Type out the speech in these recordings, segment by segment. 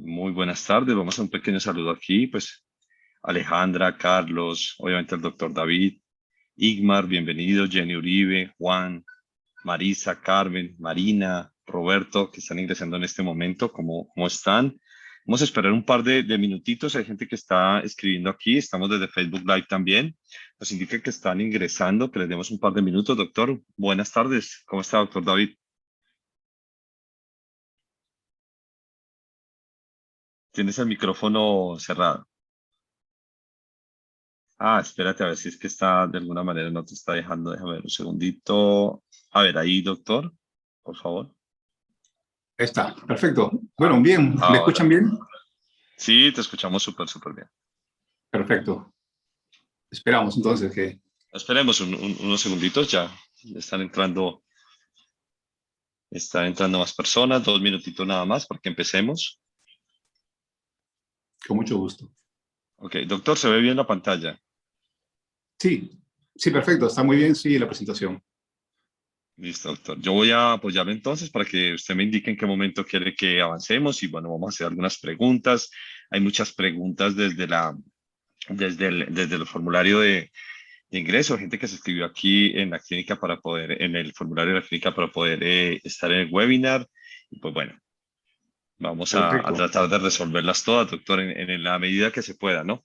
Muy buenas tardes. Vamos a un pequeño saludo aquí. Pues Alejandra, Carlos, obviamente el doctor David, Igmar, bienvenido, Jenny Uribe, Juan, Marisa, Carmen, Marina, Roberto, que están ingresando en este momento. ¿Cómo están? Vamos a esperar un par de minutitos. Hay gente que está escribiendo aquí. Estamos desde Facebook Live también. Nos indica que están ingresando, que les demos un par de minutos, doctor. Buenas tardes. ¿Cómo está, doctor David? Tienes el micrófono cerrado. Espérate a ver si es que está de alguna manera no te está dejando. Déjame ver un segundito. A ver, ahí, doctor, por favor. Está, perfecto. Bueno, bien, ¿me Ahora. escuchan bien? Sí, te escuchamos súper bien. Perfecto. Esperamos entonces que... Esperemos unos segunditos, ya están entrando más personas, 2 minutitos nada más para que empecemos. Con mucho gusto. Ok, doctor, ¿se ve bien la pantalla? Sí, sí, perfecto, está muy bien, sí, la presentación. Listo, doctor. Yo voy a apoyarlo entonces para que usted me indique en qué momento quiere que avancemos y bueno, vamos a hacer algunas preguntas. Hay muchas preguntas desde el formulario de ingreso, gente que se escribió aquí en la clínica en el formulario de la clínica para poder estar en el webinar. Y pues bueno, vamos a Perfecto, tratar de resolverlas todas, doctor, en la medida que se pueda, ¿no?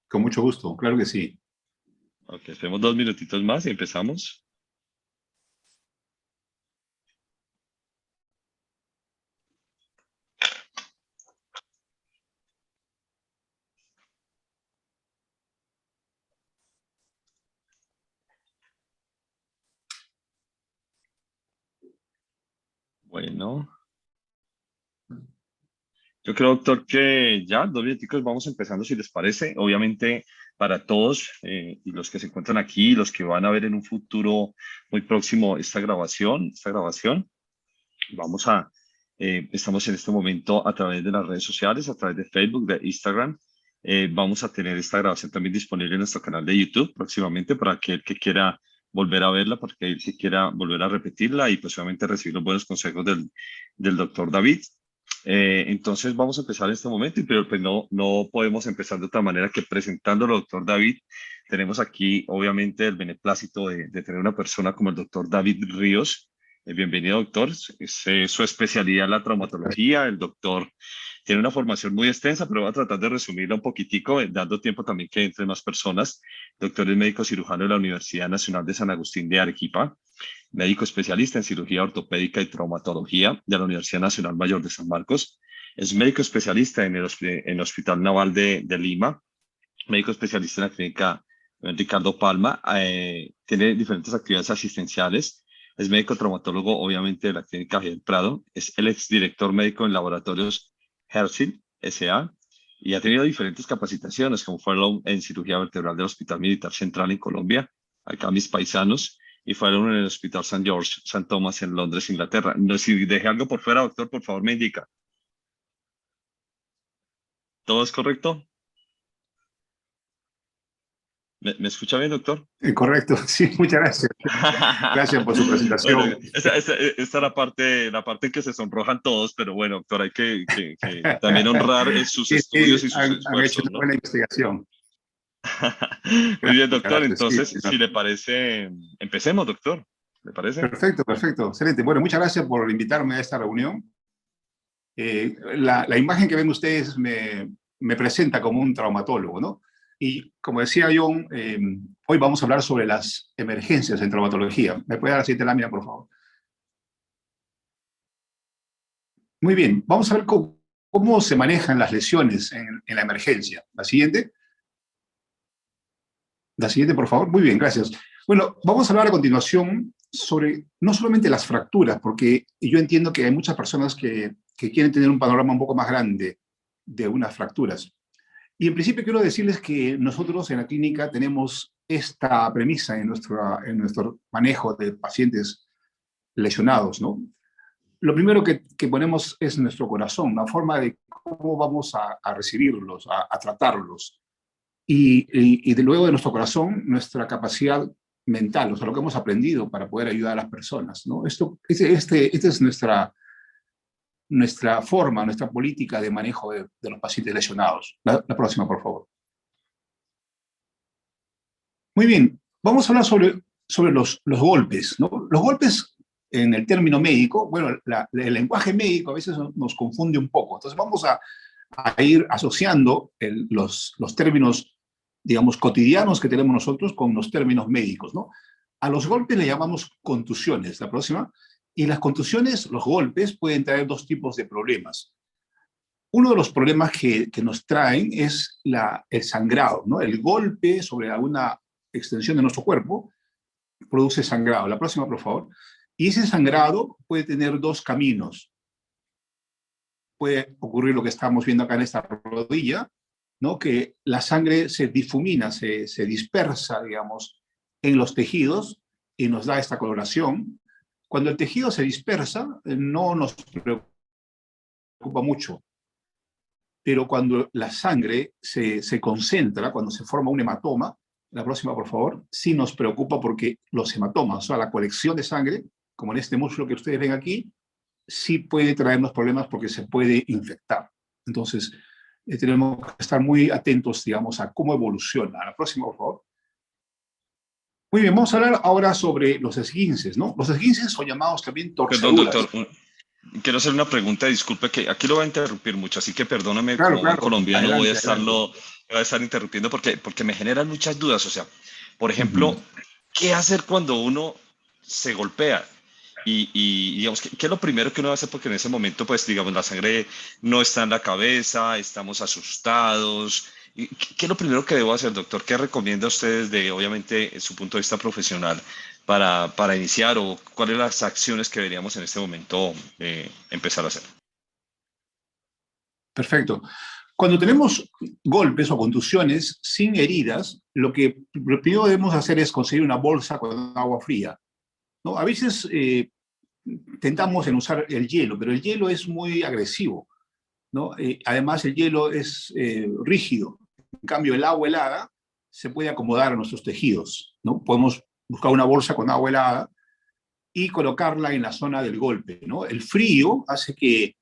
con mucho gusto, claro que sí. Ok, esperemos 2 minutitos más y empezamos. Bueno, yo creo, doctor, que ya, 2 minuticos vamos empezando, si les parece. Obviamente, para todos y los que se encuentran aquí, los que van a ver en un futuro muy próximo esta grabación, estamos en este momento a través de las redes sociales, a través de Facebook, de Instagram. Vamos a tener esta grabación también disponible en nuestro canal de YouTube próximamente para aquel que quiera volver a verla, para aquel que quiera volver a repetirla y pues obviamente recibir los buenos consejos del doctor David. Entonces vamos a empezar en este momento, pero pues no podemos empezar de otra manera que presentando al doctor David. Tenemos aquí obviamente el beneplácito de tener una persona como el doctor David Ríos. Bienvenido, doctor. Es su especialidad la traumatología. El doctor tiene una formación muy extensa, pero voy a tratar de resumirla un poquitico, dando tiempo también que entren más personas. Doctor es médico cirujano de la Universidad Nacional de San Agustín de Arequipa, médico especialista en cirugía ortopédica y traumatología de la Universidad Nacional Mayor de San Marcos. Es médico especialista en el Hospital Naval de Lima, médico especialista en la clínica Ricardo Palma. Tiene diferentes actividades asistenciales. Es médico traumatólogo, obviamente, de la clínica Javier Prado. Es el exdirector médico en laboratorios Hershey S.A. y ha tenido diferentes capacitaciones, como fellow en cirugía vertebral del Hospital Militar Central en Colombia, acá mis paisanos, y fellow en el Hospital St. George, St. Thomas en Londres, Inglaterra. No, si dejé algo por fuera, doctor, por favor me indica. ¿Todo es correcto? ¿Me escucha bien, doctor? Correcto, sí, muchas gracias. Gracias por su Bueno, presentación. esta es la parte en que se sonrojan todos, pero bueno, doctor, hay que también honrar sus Sí, estudios y sus han hecho esfuerzos, una ¿no? buena investigación. Muy bien, Muchas doctor. gracias, sí, Entonces, señor. si le parece, empecemos, doctor. ¿Le parece? Perfecto, perfecto, excelente. Bueno, muchas gracias por invitarme a esta reunión. La imagen que ven ustedes me presenta como un traumatólogo, ¿no? Y como decía John, hoy vamos a hablar sobre las emergencias en traumatología. ¿Me puede dar la siguiente lámina, por favor? Muy bien, vamos a ver cómo se manejan las lesiones en la emergencia. La siguiente, por favor. Muy bien, gracias. Bueno, vamos a hablar a continuación sobre no solamente las fracturas, porque yo entiendo que hay muchas personas que quieren tener un panorama un poco más grande de unas fracturas. Y en principio quiero decirles que nosotros en la clínica tenemos esta premisa en nuestro manejo de pacientes lesionados, ¿no? Lo primero que ponemos es nuestro corazón, la forma de cómo vamos a recibirlos, a tratarlos. Y de luego de nuestro corazón, nuestra capacidad mental, o sea, lo que hemos aprendido para poder ayudar a las personas, ¿no? Esta es nuestra forma, nuestra política de manejo de los pacientes lesionados. La próxima, por favor. Muy bien, vamos a hablar sobre los golpes, ¿no? Los golpes en el término médico, bueno, el lenguaje médico a veces nos confunde un poco. Entonces vamos a ir asociando los términos, digamos, cotidianos que tenemos nosotros con los términos médicos, ¿no? A los golpes le llamamos contusiones, la próxima. Y las contusiones, los golpes, pueden traer dos tipos de problemas. Uno de los problemas que nos traen es el sangrado, ¿no? El golpe sobre alguna extensión de nuestro cuerpo produce sangrado. La próxima, por favor. Y ese sangrado puede tener dos caminos. Puede ocurrir lo que estamos viendo acá en esta rodilla, ¿no? Que la sangre se difumina, se dispersa, digamos, en los tejidos y nos da esta coloración. Cuando el tejido se dispersa, no nos preocupa mucho. Pero cuando la sangre se concentra, cuando se forma un hematoma, la próxima, por favor, sí nos preocupa porque los hematomas, o sea, la colección de sangre, como en este músculo que ustedes ven aquí, sí puede traernos problemas porque se puede infectar. Entonces, tenemos que estar muy atentos, digamos, a cómo evoluciona. La próxima, por favor. Muy bien, vamos a hablar ahora sobre los esguinces, ¿no? Los esguinces son llamados también torceduras. Perdón, doctor, quiero hacer una pregunta, disculpe que aquí lo voy a interrumpir mucho, así que perdóname, Claro, como buen claro. colombiano Adelante, voy a estar interrumpiendo porque me generan muchas dudas. O sea, por ejemplo, ¿qué hacer cuando uno se golpea? Y digamos, ¿qué es lo primero que uno hace? Porque en ese momento, pues, digamos, la sangre no está en la cabeza, estamos asustados. ¿Qué es lo primero que debo hacer, doctor? ¿Qué recomienda a ustedes de, obviamente, su punto de vista profesional para iniciar o cuáles son las acciones que deberíamos en este momento empezar a hacer? Perfecto. Cuando tenemos golpes o contusiones sin heridas, lo primero debemos hacer es conseguir una bolsa con agua fría, ¿no? A veces tentamos en usar el hielo, pero el hielo es muy agresivo, ¿no? Además, el hielo es rígido. En cambio, el agua helada se puede acomodar a nuestros tejidos, ¿no? Podemos buscar una bolsa con agua helada y colocarla en la zona del golpe, ¿no? El frío hace que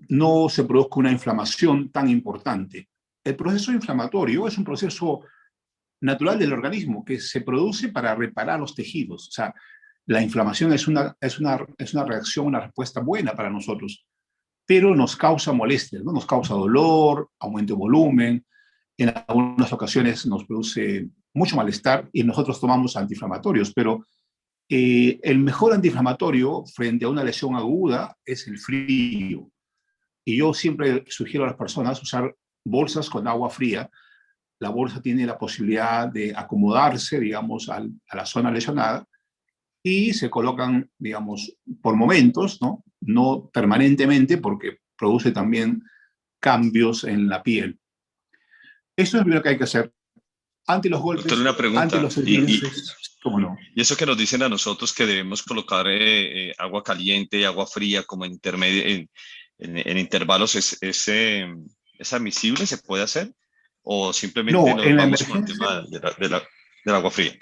no se produzca una inflamación tan importante. El proceso inflamatorio es un proceso natural del organismo que se produce para reparar los tejidos. O sea, la inflamación es una reacción, una respuesta buena para nosotros, pero nos causa molestias, ¿no? Nos causa dolor, aumento de volumen, en algunas ocasiones nos produce mucho malestar y nosotros tomamos antiinflamatorios, pero el mejor antiinflamatorio frente a una lesión aguda es el frío. Y yo siempre sugiero a las personas usar bolsas con agua fría. La bolsa tiene la posibilidad de acomodarse, digamos, a la zona lesionada y se colocan, digamos, por momentos, ¿no? No permanentemente porque produce también cambios en la piel. Eso es lo primero que hay que hacer. Ante los golpes, Doctor, una pregunta. ante los esguinces, ¿cómo no? Y eso que nos dicen a nosotros que debemos colocar agua caliente y agua fría como en, en intervalos, ¿es admisible? ¿Se puede hacer? ¿O simplemente No, nos en la vamos con el emergencia, tema del agua fría?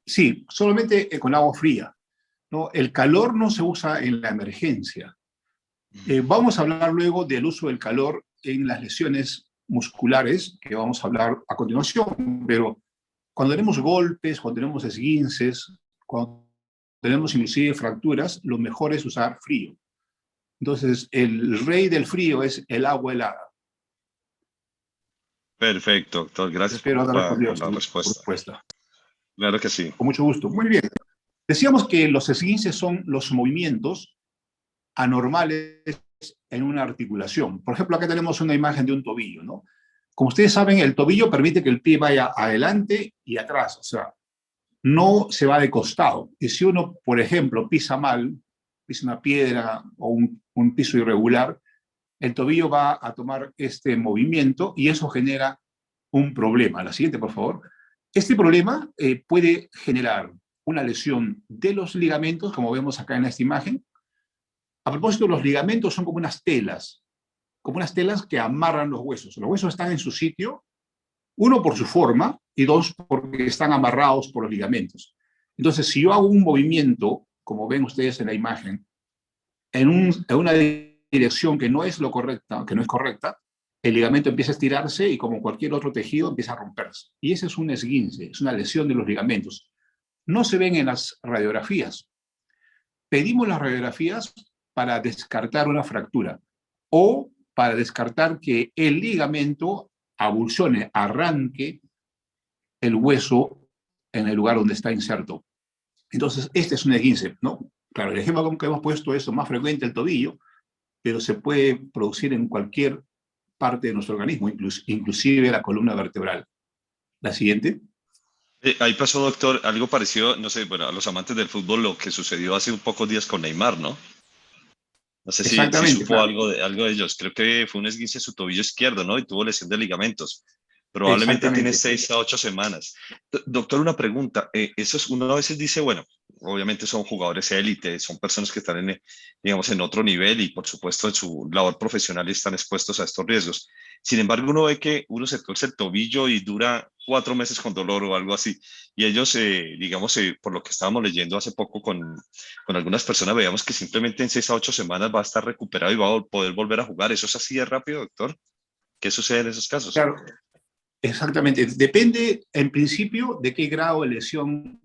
sí, solamente con agua fría, ¿no? El calor no se usa en la emergencia. Vamos a hablar luego del uso del calor en las lesiones musculares, que vamos a hablar a continuación, pero cuando tenemos golpes, cuando tenemos esguinces, cuando tenemos inclusive fracturas, lo mejor es usar frío. Entonces, el rey del frío es el agua helada. Perfecto, doctor. Gracias Espero haber respondido a por la su respuesta. respuesta. Claro que sí. Con mucho gusto. Muy bien. Decíamos que los esguinces son los movimientos anormales en una articulación. Por ejemplo, acá tenemos una imagen de un tobillo, ¿no? Como ustedes saben, el tobillo permite que el pie vaya adelante y atrás, o sea, no se va de costado. Y si uno, por ejemplo, pisa mal, pisa una piedra o un piso irregular, el tobillo va a tomar este movimiento y eso genera un problema. La siguiente, por favor. Este problema puede generar una lesión de los ligamentos, como vemos acá en esta imagen. A propósito, los ligamentos son como unas telas que amarran los huesos. Los huesos están en su sitio, uno por su forma y dos porque están amarrados por los ligamentos. Entonces, si yo hago un movimiento, como ven ustedes en la imagen, en una dirección que no es lo correcta, que no es correcta, el ligamento empieza a estirarse y como cualquier otro tejido empieza a romperse. Y ese es un esguince, es una lesión de los ligamentos. No se ven en las radiografías. Pedimos las radiografías para descartar una fractura o para descartar que el ligamento abulsione, arranque el hueso en el lugar donde está inserto. Entonces, este es un esguince, ¿no? Claro, el ejemplo que hemos puesto es más frecuente el tobillo, pero se puede producir en cualquier parte de nuestro organismo, inclusive la columna vertebral. La siguiente. Ahí pasó, doctor, algo parecido, no sé, bueno, a los amantes del fútbol, lo que sucedió hace un pocos días con Neymar, ¿no? No sé si Exactamente, supo claro. algo de ellos. Creo que fue un esguince de su tobillo izquierdo, ¿no? Y tuvo lesión de ligamentos. Probablemente tiene Exactamente. 6 a 8 semanas. Doctor, una pregunta. Eso es, uno a veces dice, bueno, obviamente son jugadores élite, son personas que están digamos, en otro nivel y por supuesto en su labor profesional están expuestos a estos riesgos. Sin embargo, uno ve que uno se torce el tobillo y dura 4 meses con dolor o algo así. Y ellos, digamos, por lo que estábamos leyendo hace poco con algunas personas, veíamos que simplemente en 6 a 8 semanas va a estar recuperado y va a poder volver a jugar. ¿Eso es así de rápido, doctor? ¿Qué sucede en esos casos? Claro, exactamente. Depende, en principio, de qué grado de lesión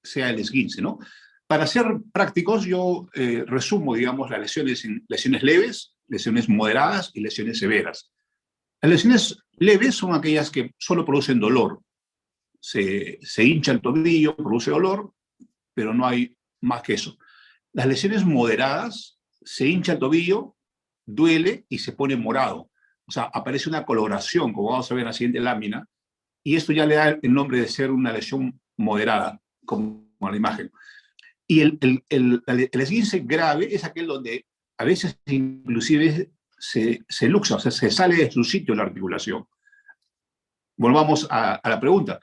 sea el esguince, ¿no? Para ser prácticos, yo resumo, digamos, las lesiones en lesiones leves, lesiones moderadas y lesiones severas. Las lesiones leves son aquellas que solo producen dolor. Se hincha el tobillo, produce dolor, pero no hay más que eso. Las lesiones moderadas, se hincha el tobillo, duele y se pone morado. O sea, aparece una coloración, como vamos a ver en la siguiente lámina, y esto ya le da el nombre de ser una lesión moderada, como en la imagen. Y el esguince grave es aquel donde a veces inclusive se luxa, o sea, se sale de su sitio la articulación. Volvamos a la pregunta.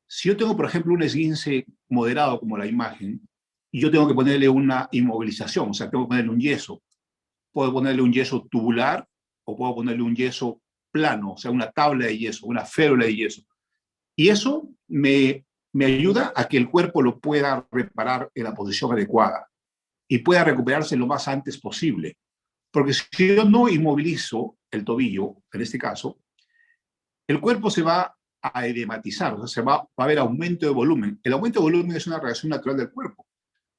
Si yo tengo, por ejemplo, un esguince moderado como la imagen, y yo tengo que ponerle una inmovilización, o sea, tengo que ponerle un yeso, puedo ponerle un yeso tubular o puedo ponerle un yeso plano, o sea, una tabla de yeso, una férula de yeso. Y eso me ayuda a que el cuerpo lo pueda reparar en la posición adecuada y pueda recuperarse lo más antes posible. Porque si yo no inmovilizo el tobillo, en este caso, el cuerpo se va a edematizar, o sea, va a haber aumento de volumen. El aumento de volumen es una reacción natural del cuerpo,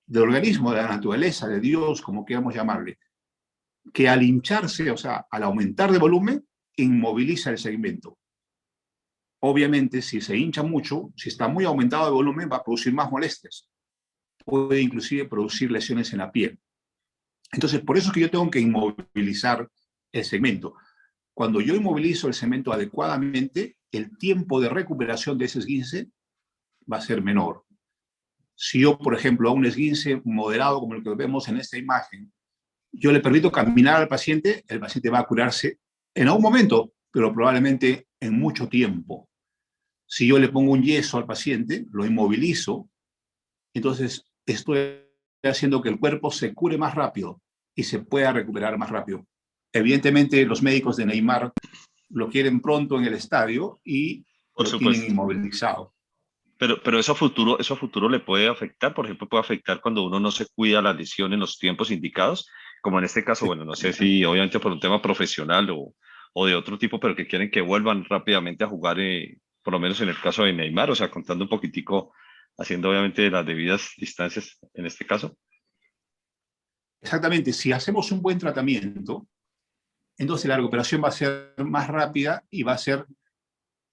del organismo, de la naturaleza, de Dios, como queramos llamarle, que al hincharse, o sea, al aumentar de volumen, inmoviliza el segmento. Obviamente, si se hincha mucho, si está muy aumentado de volumen, va a producir más molestias. Puede inclusive producir lesiones en la piel. Entonces, por eso es que yo tengo que inmovilizar el segmento. Cuando yo inmovilizo el segmento adecuadamente, el tiempo de recuperación de ese esguince va a ser menor. Si yo, por ejemplo, a un esguince moderado como el que vemos en esta imagen, yo le permito caminar al paciente, el paciente va a curarse en algún momento, pero probablemente en mucho tiempo. Si yo le pongo un yeso al paciente, lo inmovilizo, entonces estoy haciendo que el cuerpo se cure más rápido y se pueda recuperar más rápido. Evidentemente, los médicos de Neymar lo quieren pronto en el estadio y Por lo tienen supuesto. inmovilizado. Pero eso a futuro le puede afectar, por ejemplo, puede afectar cuando uno no se cuida la lesión en los tiempos indicados, como en este caso, bueno, no sé si obviamente por un tema profesional o de otro tipo, pero que quieren que vuelvan rápidamente a jugar, por lo menos en el caso de Neymar, o sea, contando un poquitico, haciendo obviamente las debidas distancias en este caso. Exactamente, si hacemos un buen tratamiento, entonces la recuperación va a ser más rápida y va a ser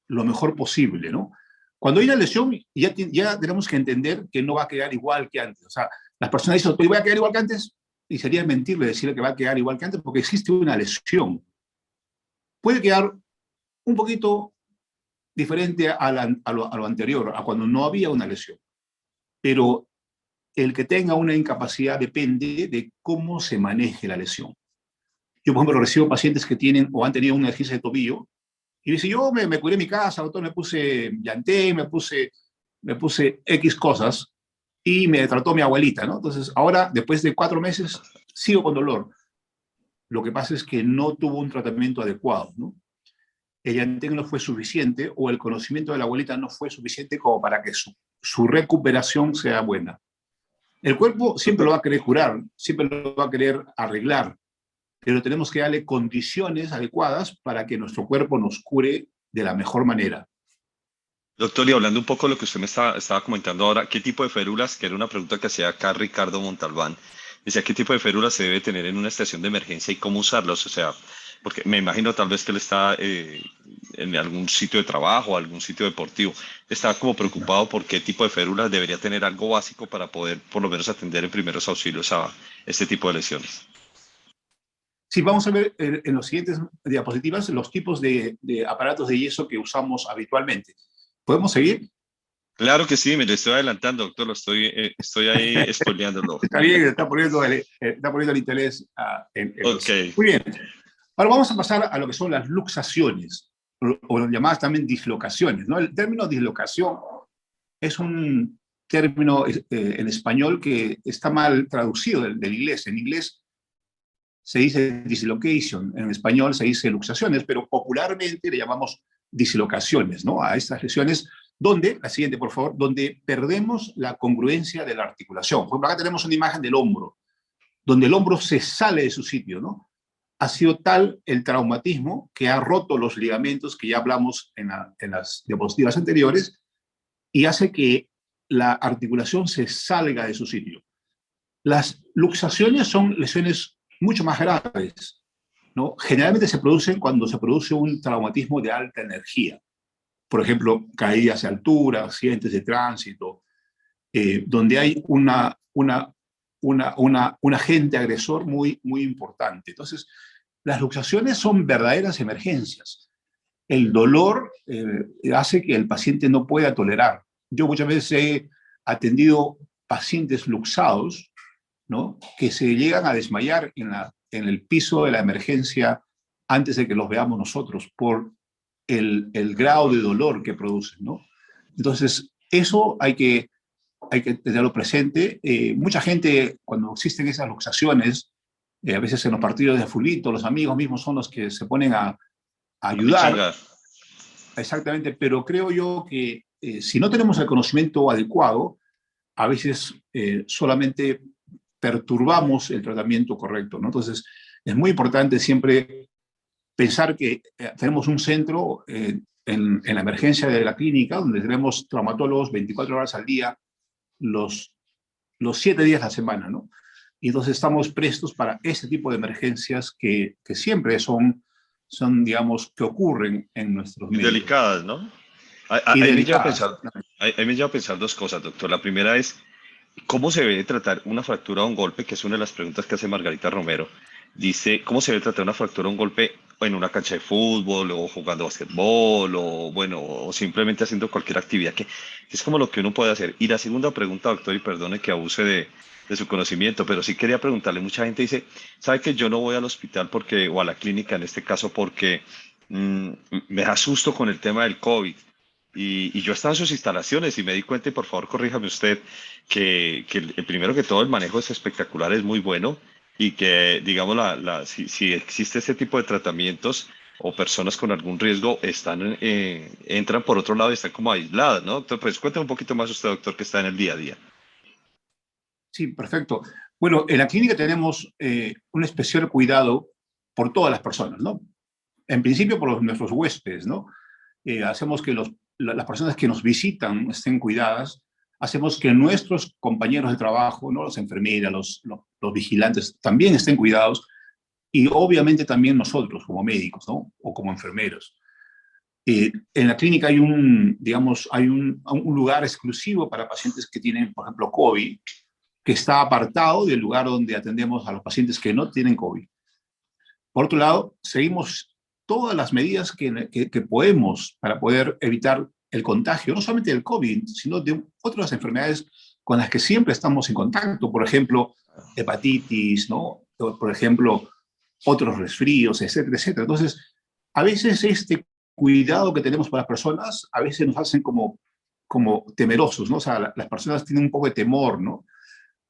lo mejor posible, ¿no? Cuando hay una lesión, ya tenemos que entender que no va a quedar igual que antes. O sea, las personas dicen, ¿voy a quedar igual que antes? Y sería mentirle decirle que va a quedar igual que antes porque existe una lesión. Puede quedar un poquito diferente a lo anterior, a cuando no había una lesión. Pero el que tenga una incapacidad depende de cómo se maneje la lesión. Yo, por ejemplo, recibo pacientes que tienen o han tenido una esguince de tobillo y dice, yo me curé en mi casa, doctor, me puse llanté, me puse X cosas y me trató mi abuelita, ¿no? Entonces, ahora, después de 4 meses, sigo con dolor. Lo que pasa es que no tuvo un tratamiento adecuado, ¿no? El llantén no fue suficiente o el conocimiento de la abuelita no fue suficiente como para que su recuperación sea buena. El cuerpo siempre lo va a querer curar, siempre lo va a querer arreglar, pero tenemos que darle condiciones adecuadas para que nuestro cuerpo nos cure de la mejor manera. Doctor, y hablando un poco de lo que usted me estaba comentando ahora, ¿qué tipo de férulas, que era una pregunta que hacía acá Ricardo Montalbán, decía qué tipo de férulas se debe tener en una estación de emergencia y cómo usarlos? O sea, porque me imagino tal vez que él está en algún sitio de trabajo o algún sitio deportivo. Estaba como preocupado por qué tipo de férulas debería tener algo básico para poder por lo menos atender en primeros auxilios a este tipo de lesiones. Sí, vamos a ver en los siguientes diapositivas los tipos de aparatos de yeso que usamos habitualmente. ¿Podemos seguir? Claro que sí, me lo estoy adelantando, doctor, estoy ahí spoileándolo. Está bien, está poniendo el interés en Ok, eso. Muy bien. Ahora vamos a pasar a lo que son las luxaciones, o llamadas también dislocaciones, ¿no? El término dislocación es un término en español que está mal traducido del inglés. En inglés se dice dislocation, en español se dice luxaciones, pero popularmente le llamamos dislocaciones, ¿no? A estas lesiones donde, la siguiente por favor, donde perdemos la congruencia de la articulación. Por ejemplo, acá tenemos una imagen del hombro, donde el hombro se sale de su sitio, ¿no? Ha sido tal el traumatismo que ha roto los ligamentos que ya hablamos en las diapositivas anteriores y hace que la articulación se salga de su sitio. Las luxaciones son lesiones mucho más graves, ¿no? Generalmente se producen cuando se produce un traumatismo de alta energía. Por ejemplo, caídas de altura, accidentes de tránsito, donde hay un agente agresor muy importante. Entonces, las luxaciones son verdaderas emergencias. El dolor hace que el paciente no pueda tolerar. Yo muchas veces he atendido pacientes luxados, ¿no? Que se llegan a desmayar en el piso de la emergencia antes de que los veamos nosotros por el grado de dolor que producen, ¿no? Entonces, eso hay que tenerlo presente. Mucha gente, cuando existen esas luxaciones, a veces en los partidos de fulito, los amigos mismos son los que se ponen a a ayudar, pichangar. exactamente, pero creo yo que si no tenemos el conocimiento adecuado, a veces solamente perturbamos el tratamiento correcto, ¿no? Entonces, es muy importante siempre pensar que tenemos un centro en la emergencia de la clínica, donde tenemos traumatólogos 24 horas al día, los, los 7 días a la semana, ¿no? Y entonces estamos prestos para ese tipo de emergencias que siempre digamos, que ocurren en nuestros Muy medios. delicadas, ¿no? Y Ahí me lleva a delicadas. pensar, ahí me lleva a pensar dos cosas, doctor. La primera es, ¿cómo se debe tratar una fractura o un golpe? Que es una de las preguntas que hace Margarita Romero. Dice, ¿cómo se debe tratar una fractura o un golpe en una cancha de fútbol o jugando basquetbol o bueno, o simplemente haciendo cualquier actividad que es como lo que uno puede hacer? Y la segunda pregunta, doctor, y perdone que abuse de su conocimiento, pero sí quería preguntarle, mucha gente dice, ¿sabe que yo no voy al hospital porque, o a la clínica en este caso, porque mm, me da susto con el tema del COVID? Y yo estaba en sus instalaciones y me di cuenta, y por favor corríjame usted, que primero que todo el manejo es espectacular, es muy bueno y que, digamos, si existe este tipo de tratamientos o personas con algún riesgo entran por otro lado y están como aisladas, ¿no? Doctor, pues cuéntame un poquito más usted, doctor, que está en el día a día. Sí, perfecto. Bueno, en la clínica tenemos un especial cuidado por todas las personas, ¿no? En principio por nuestros huéspedes, ¿no? Hacemos que las personas que nos visitan estén cuidadas, hacemos que nuestros compañeros de trabajo, ¿no? Las enfermeras, los vigilantes también estén cuidados y obviamente también nosotros como médicos, ¿no? O como enfermeros. En la clínica hay digamos, hay un lugar exclusivo para pacientes que tienen, por ejemplo, COVID, que está apartado del lugar donde atendemos a los pacientes que no tienen COVID. Por otro lado, seguimos todas las medidas que podemos para poder evitar el contagio, no solamente del COVID, sino de otras enfermedades con las que siempre estamos en contacto, por ejemplo, hepatitis, ¿no? Por ejemplo, otros resfríos, etcétera, etcétera. Entonces, a veces este cuidado que tenemos para las personas, a veces nos hacen como temerosos, ¿no? O sea, las personas tienen un poco de temor, ¿no?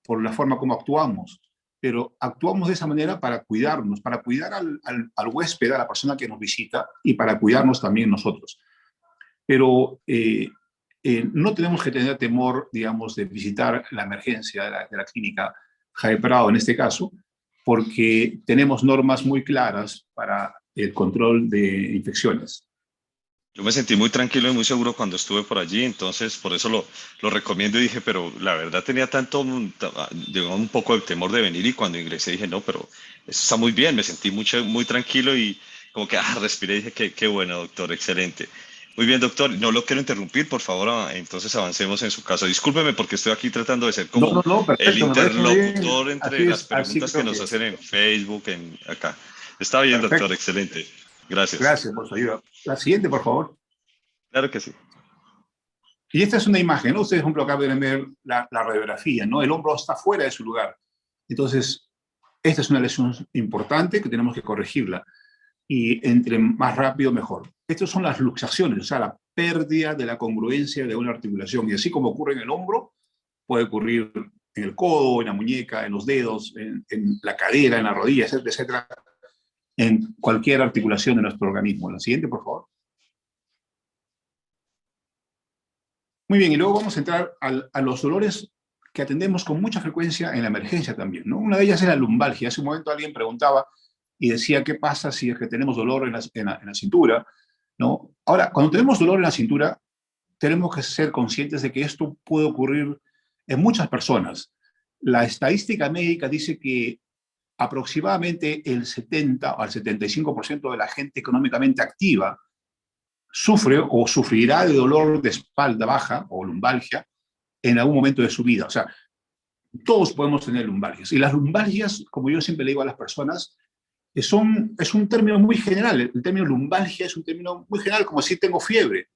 Por la forma como actuamos, pero actuamos de esa manera para cuidarnos, para cuidar al huésped, a la persona que nos visita y para cuidarnos también nosotros. Pero no tenemos que tener temor, digamos, de visitar la emergencia de la clínica Jaime Prado en este caso, porque tenemos normas muy claras para el control de infecciones. Yo me sentí muy tranquilo y muy seguro cuando estuve por allí, entonces por eso lo recomiendo y dije, pero la verdad tenía digamos, un poco de temor de venir y cuando ingresé dije, no, pero eso está muy bien, me sentí muy tranquilo y como que respiré y dije, qué bueno, doctor, excelente. Muy bien, doctor, no lo quiero interrumpir, por favor, entonces avancemos en su caso. Discúlpeme porque estoy aquí tratando de ser No, como no, no, el perfecto, me parece muy bien. interlocutor entre las Así preguntas que creo nos que hacen es. en Facebook, acá. Está bien, doctor, Perfecto. excelente. Gracias. Gracias por su ayuda. La siguiente, por favor. Claro que sí. Y esta es una imagen, ¿no? Ustedes, por ejemplo, acá pueden ver la radiografía, ¿no? El hombro está fuera de su lugar. Entonces, esta es una lesión importante que tenemos que corregirla. Y entre más rápido, mejor. Estas son las luxaciones, o sea, la pérdida de la congruencia de una articulación. Y así como ocurre en el hombro, puede ocurrir en el codo, en la muñeca, en los dedos, en la cadera, en la rodilla, etcétera, etcétera, en cualquier articulación de nuestro organismo. La siguiente, por favor. Muy bien, y luego vamos a entrar a los dolores que atendemos con mucha frecuencia en la emergencia también, ¿no? Una de ellas es la lumbalgia. Hace un momento alguien preguntaba y decía, ¿qué pasa si es que tenemos dolor en la cintura? ¿No? Ahora, cuando tenemos dolor en la cintura, tenemos que ser conscientes de que esto puede ocurrir en muchas personas. La estadística médica dice que aproximadamente el 70 al 75% de la gente económicamente activa sufre o sufrirá de dolor de espalda baja o lumbalgia en algún momento de su vida. O sea, todos podemos tener lumbalgias. Y las lumbalgias, como yo siempre le digo a las personas, es un término muy general. El término lumbalgia es un término muy general, como si tengo fiebre.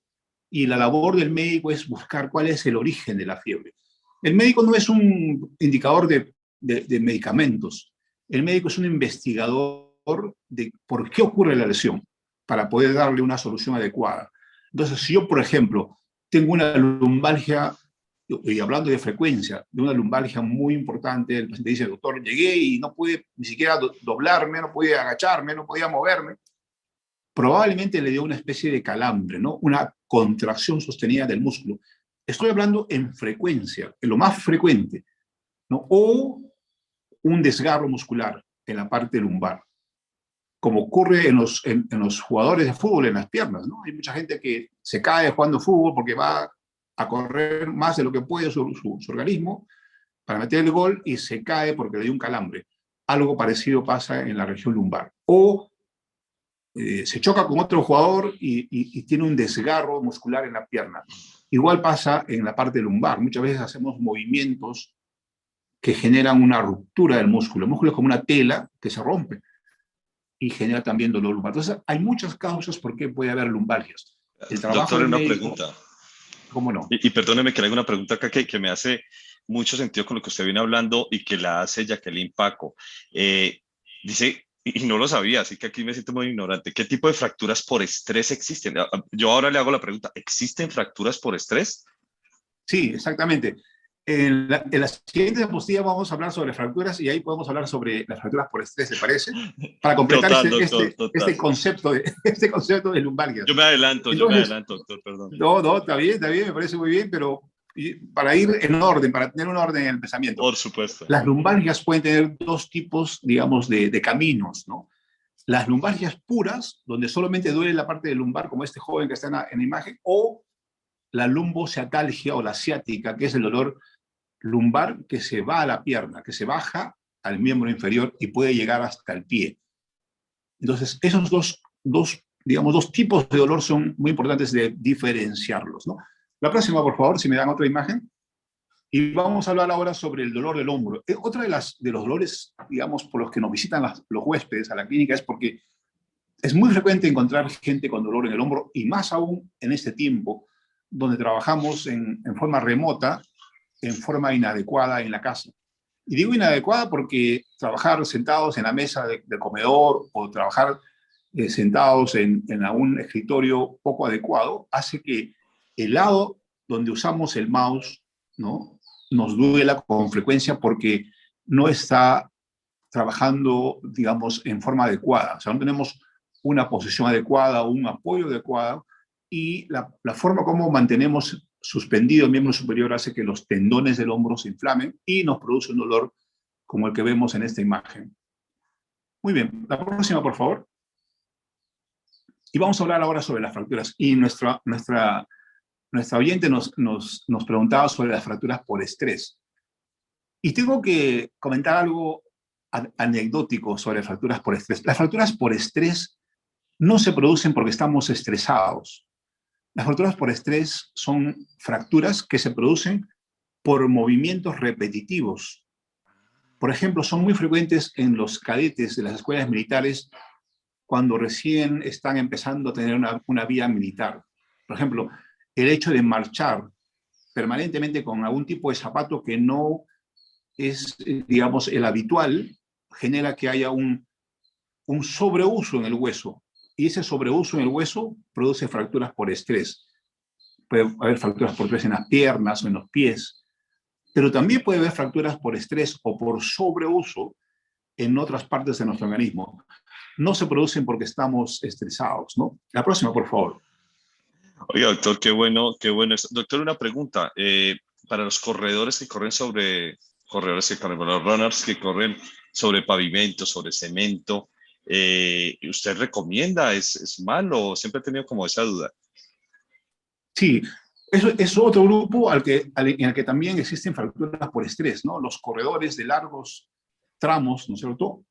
Y la labor del médico es buscar cuál es el origen de la fiebre. El médico no es un indicador de medicamentos. El médico es un investigador de por qué ocurre la lesión para poder darle una solución adecuada. Entonces, si yo, por ejemplo, tengo una lumbalgia, y hablando de frecuencia, de una lumbalgia muy importante, el paciente dice, doctor, llegué y no pude ni siquiera doblarme, no pude agacharme, no podía moverme, probablemente le dio una especie de calambre, ¿no? Una contracción sostenida del músculo. Estoy hablando en frecuencia, en lo más frecuente, ¿no? O un desgarro muscular en la parte lumbar, como ocurre en los jugadores de fútbol, en las piernas, ¿no? Hay mucha gente que se cae jugando fútbol porque va a correr más de lo que puede su organismo para meter el gol y se cae porque le dio un calambre. Algo parecido pasa en la región lumbar. O se choca con otro jugador y tiene un desgarro muscular en la pierna. Igual pasa en la parte lumbar. Muchas veces hacemos movimientos que generan una ruptura del músculo. El músculo es como una tela que se rompe y genera también dolor lumbar. Entonces, hay muchas causas por qué puede haber lumbalgias. El trabajo Doctor, del una médico, pregunta. ¿cómo no? Y perdóneme que le haga una pregunta acá que me hace mucho sentido con lo que usted viene hablando y que la hace Jacqueline Paco. Dice, y no lo sabía, así que aquí me siento muy ignorante, ¿qué tipo de fracturas por estrés existen? Yo ahora le hago la pregunta, ¿existen fracturas por estrés? Sí, exactamente. En la siguiente diapositiva vamos a hablar sobre fracturas y ahí podemos hablar sobre las fracturas por estrés, ¿te parece? Para completar Total, doctor, este total. concepto este concepto de lumbalgias. Yo me Entonces, adelanto, doctor, perdón. no, está bien, me parece muy bien, pero para ir en orden, para tener un orden en el pensamiento, Por supuesto. las lumbalgias pueden tener dos tipos, digamos, de caminos, ¿no? Las lumbalgias puras, donde solamente duele la parte del lumbar, como este joven que está en la imagen, o la lumbociatalgia o la ciática, que es el dolor lumbar que se va a la pierna, que se baja al miembro inferior y puede llegar hasta el pie. Entonces, esos digamos, dos tipos de dolor son muy importantes de diferenciarlos, ¿no? La próxima, por favor, si me dan otra imagen. Y vamos a hablar ahora sobre el dolor del hombro. Otra de los dolores, digamos, por los que nos visitan los huéspedes a la clínica es porque es muy frecuente encontrar gente con dolor en el hombro y más aún en este tiempo donde trabajamos en forma remota, en forma inadecuada en la casa. Y digo inadecuada porque trabajar sentados en la mesa del comedor o trabajar sentados en un escritorio poco adecuado hace que el lado donde usamos el mouse, ¿no?, nos duela con frecuencia porque no está trabajando, digamos, en forma adecuada. O sea, no tenemos una posición adecuada o un apoyo adecuado y la forma como mantenemos suspendido el miembro superior hace que los tendones del hombro se inflamen y nos produce un dolor como el que vemos en esta imagen. Muy bien, la próxima, por favor. Y vamos a hablar ahora sobre las fracturas. Y nuestra oyente nos preguntaba sobre las fracturas por estrés. Y tengo que comentar algo anecdótico sobre fracturas por estrés. Las fracturas por estrés no se producen porque estamos estresados. Las fracturas por estrés son fracturas que se producen por movimientos repetitivos. Por ejemplo, son muy frecuentes en los cadetes de las escuelas militares cuando recién están empezando a tener una vida militar. Por ejemplo, el hecho de marchar permanentemente con algún tipo de zapato que no es, digamos, el habitual, genera que haya un sobreuso en el hueso. Y ese sobreuso en el hueso produce fracturas por estrés. Puede haber fracturas por estrés en las piernas o en los pies, pero también puede haber fracturas por estrés o por sobreuso en otras partes de nuestro organismo. No se producen porque estamos estresados, ¿no? La próxima, por favor. Oiga, doctor, qué bueno, qué bueno. Doctor, una pregunta. Para los corredores que corren sobre, corredores que corren, bueno, los runners que corren sobre pavimento, sobre cemento, ¿usted recomienda? Es malo? Siempre he tenido como esa duda. Sí, eso es otro grupo en el que también existen fracturas por estrés, ¿no? Los corredores de largos tramos, ¿no es cierto?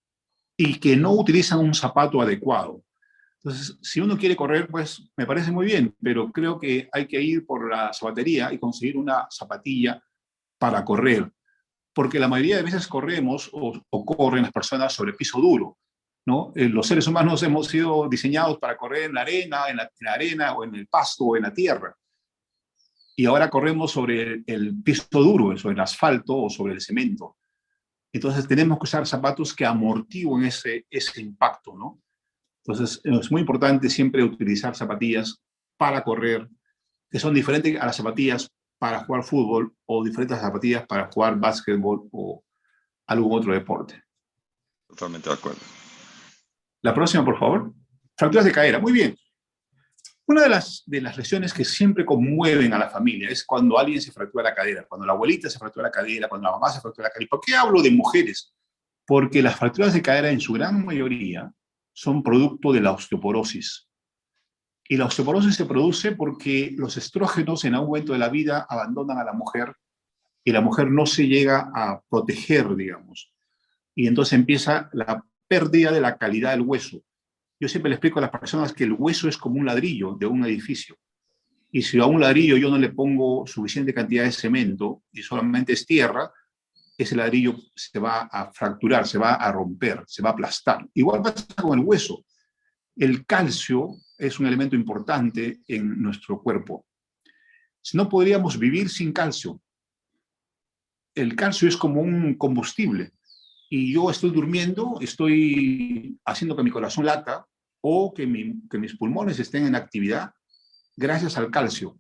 Y que no utilizan un zapato adecuado. Entonces, si uno quiere correr, pues me parece muy bien, pero creo que hay que ir por la zapatería y conseguir una zapatilla para correr, porque la mayoría de veces corremos o corren las personas sobre piso duro, ¿no? Los seres humanos hemos sido diseñados para correr en la arena, en la arena o en el pasto o en la tierra, y ahora corremos sobre el piso duro, sobre el asfalto o sobre el cemento. Entonces tenemos que usar zapatos que amortiguen ese impacto, ¿no? Entonces es muy importante siempre utilizar zapatillas para correr, que son diferentes a las zapatillas para jugar fútbol o diferentes a las zapatillas para jugar básquetbol o algún otro deporte. Totalmente de acuerdo. La próxima, por favor. Fracturas de cadera. Muy bien. Una de las lesiones que siempre conmueven a la familia es cuando alguien se fractura la cadera, cuando la abuelita se fractura la cadera, cuando la mamá se fractura la cadera. ¿Por qué hablo de mujeres? Porque las fracturas de cadera en su gran mayoría son producto de la osteoporosis. Y la osteoporosis se produce porque los estrógenos en algún momento de la vida abandonan a la mujer y la mujer no se llega a proteger, digamos. Y entonces empieza la pérdida de la calidad del hueso. Yo siempre le explico a las personas que el hueso es como un ladrillo de un edificio. Y si a un ladrillo yo no le pongo suficiente cantidad de cemento y solamente es tierra, ese ladrillo se va a fracturar, se va a romper, se va a aplastar. Igual pasa con el hueso. El calcio es un elemento importante en nuestro cuerpo. Si no podríamos vivir sin calcio. El calcio es como un combustible. Y yo estoy durmiendo, estoy haciendo que mi corazón lata o que mis pulmones estén en actividad gracias al calcio.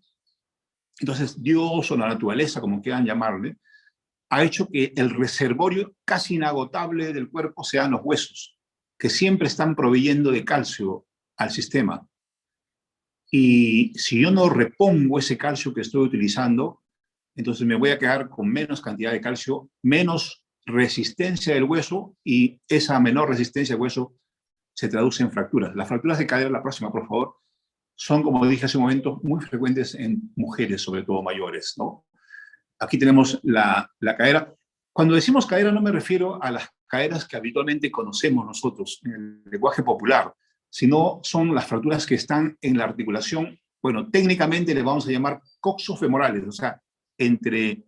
Entonces, Dios o la naturaleza, como quieran llamarle, ha hecho que el reservorio casi inagotable del cuerpo sean los huesos, que siempre están proveyendo de calcio al sistema. Y si yo no repongo ese calcio que estoy utilizando, entonces me voy a quedar con menos cantidad de calcio, menos resistencia del hueso, y esa menor resistencia del hueso se traduce en fracturas. Las fracturas de cadera, la próxima, por favor, son, como dije hace un momento, muy frecuentes en mujeres, sobre todo mayores, ¿no? Aquí tenemos la cadera. Cuando decimos cadera no me refiero a las caderas que habitualmente conocemos nosotros en el lenguaje popular, sino son las fracturas que están en la articulación, bueno, técnicamente le vamos a llamar coxofemorales, o sea, entre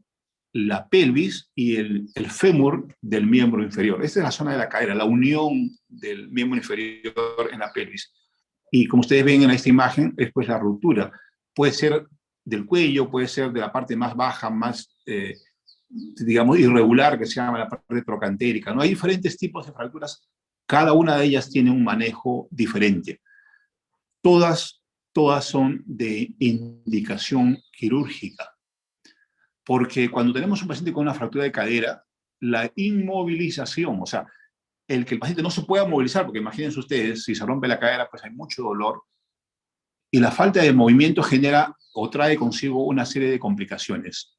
la pelvis y el fémur del miembro inferior. Esta es la zona de la cadera, la unión del miembro inferior en la pelvis. Y como ustedes ven en esta imagen, es pues la ruptura. Puede ser del cuello, puede ser de la parte más baja, más, digamos, irregular, que se llama la parte trocantérica, ¿no? Hay diferentes tipos de fracturas, cada una de ellas tiene un manejo diferente. Todas son de indicación quirúrgica, porque cuando tenemos un paciente con una fractura de cadera, la inmovilización, o sea, el que el paciente no se pueda movilizar, porque imagínense ustedes, si se rompe la cadera, pues hay mucho dolor, y la falta de movimiento genera o trae consigo una serie de complicaciones.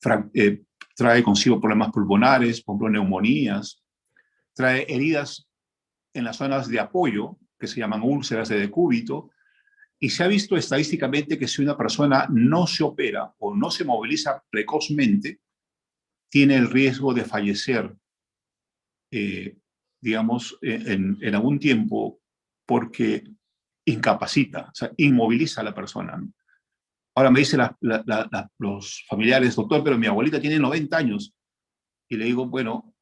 Trae consigo problemas pulmonares, por ejemplo, neumonías, trae heridas en las zonas de apoyo, que se llaman úlceras de decúbito, y se ha visto estadísticamente que si una persona no se opera o no se moviliza precozmente, tiene el riesgo de fallecer, digamos, en algún tiempo, porque incapacita, o sea, inmoviliza a la persona, ¿no? Ahora me dicen los familiares, doctor, pero mi abuelita tiene 90 años. Y le digo, bueno,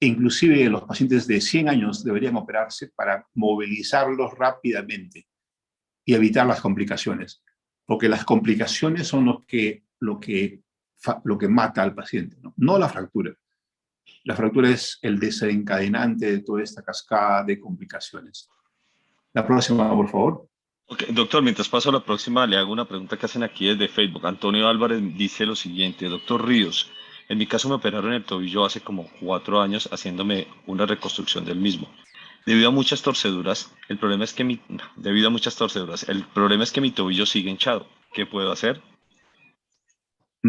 inclusive los pacientes de 100 años deberían operarse para movilizarlos rápidamente y evitar las complicaciones, porque las complicaciones son lo que mata al paciente, ¿no? No la fractura. La fractura es el desencadenante de toda esta cascada de complicaciones. La próxima, por favor. Ok, doctor, mientras paso a la próxima, le hago una pregunta que hacen aquí desde Facebook. Antonio Álvarez dice lo siguiente: doctor Ríos, en mi caso me operaron el tobillo hace como 4 años haciéndome una reconstrucción del mismo. Debido a muchas torceduras, el problema es que mi tobillo sigue hinchado. ¿Qué puedo hacer?